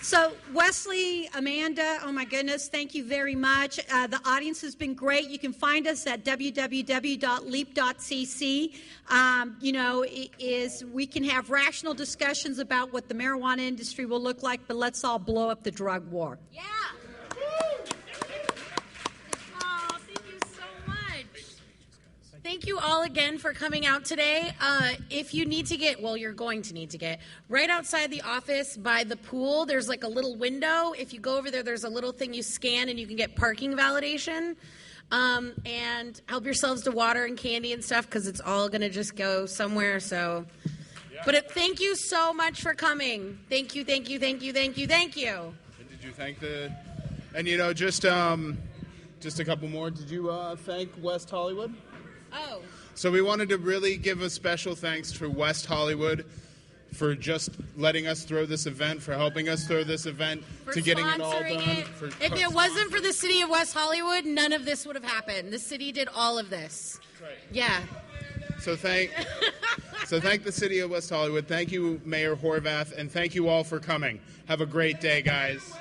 [SPEAKER 8] So, Wesley, Amanda, oh my goodness, thank you very much. The audience has been great. You can find us at www.leap.cc. We can have rational discussions about what the marijuana industry will look like, but let's all blow up the drug war.
[SPEAKER 9] Yeah. Oh, thank you so much. Thank you all again for coming out today. If you need to get, well, you're going to need to get, right outside the office by the pool, there's like a little window. If you go over there, there's a little thing you scan and you can get parking validation. And help yourselves to water and candy and stuff, because it's all going to just go somewhere. So, but thank you so much for coming. Thank you, thank you, thank you, thank you, thank you.
[SPEAKER 1] And did you thank the? And just a couple more. Did you thank West Hollywood?
[SPEAKER 9] Oh.
[SPEAKER 1] So we wanted to really give a special thanks to West Hollywood for just letting us throw this event, for helping us throw this event,
[SPEAKER 9] For
[SPEAKER 1] to getting it all
[SPEAKER 9] sponsoring
[SPEAKER 1] done.
[SPEAKER 9] it. If it wasn't for the city of West Hollywood, none of this would have happened. The city did all of this.
[SPEAKER 1] That's right.
[SPEAKER 9] Yeah.
[SPEAKER 1] So thank the city of West Hollywood. Thank you, Mayor Horvath, and thank you all for coming. Have a great day, guys.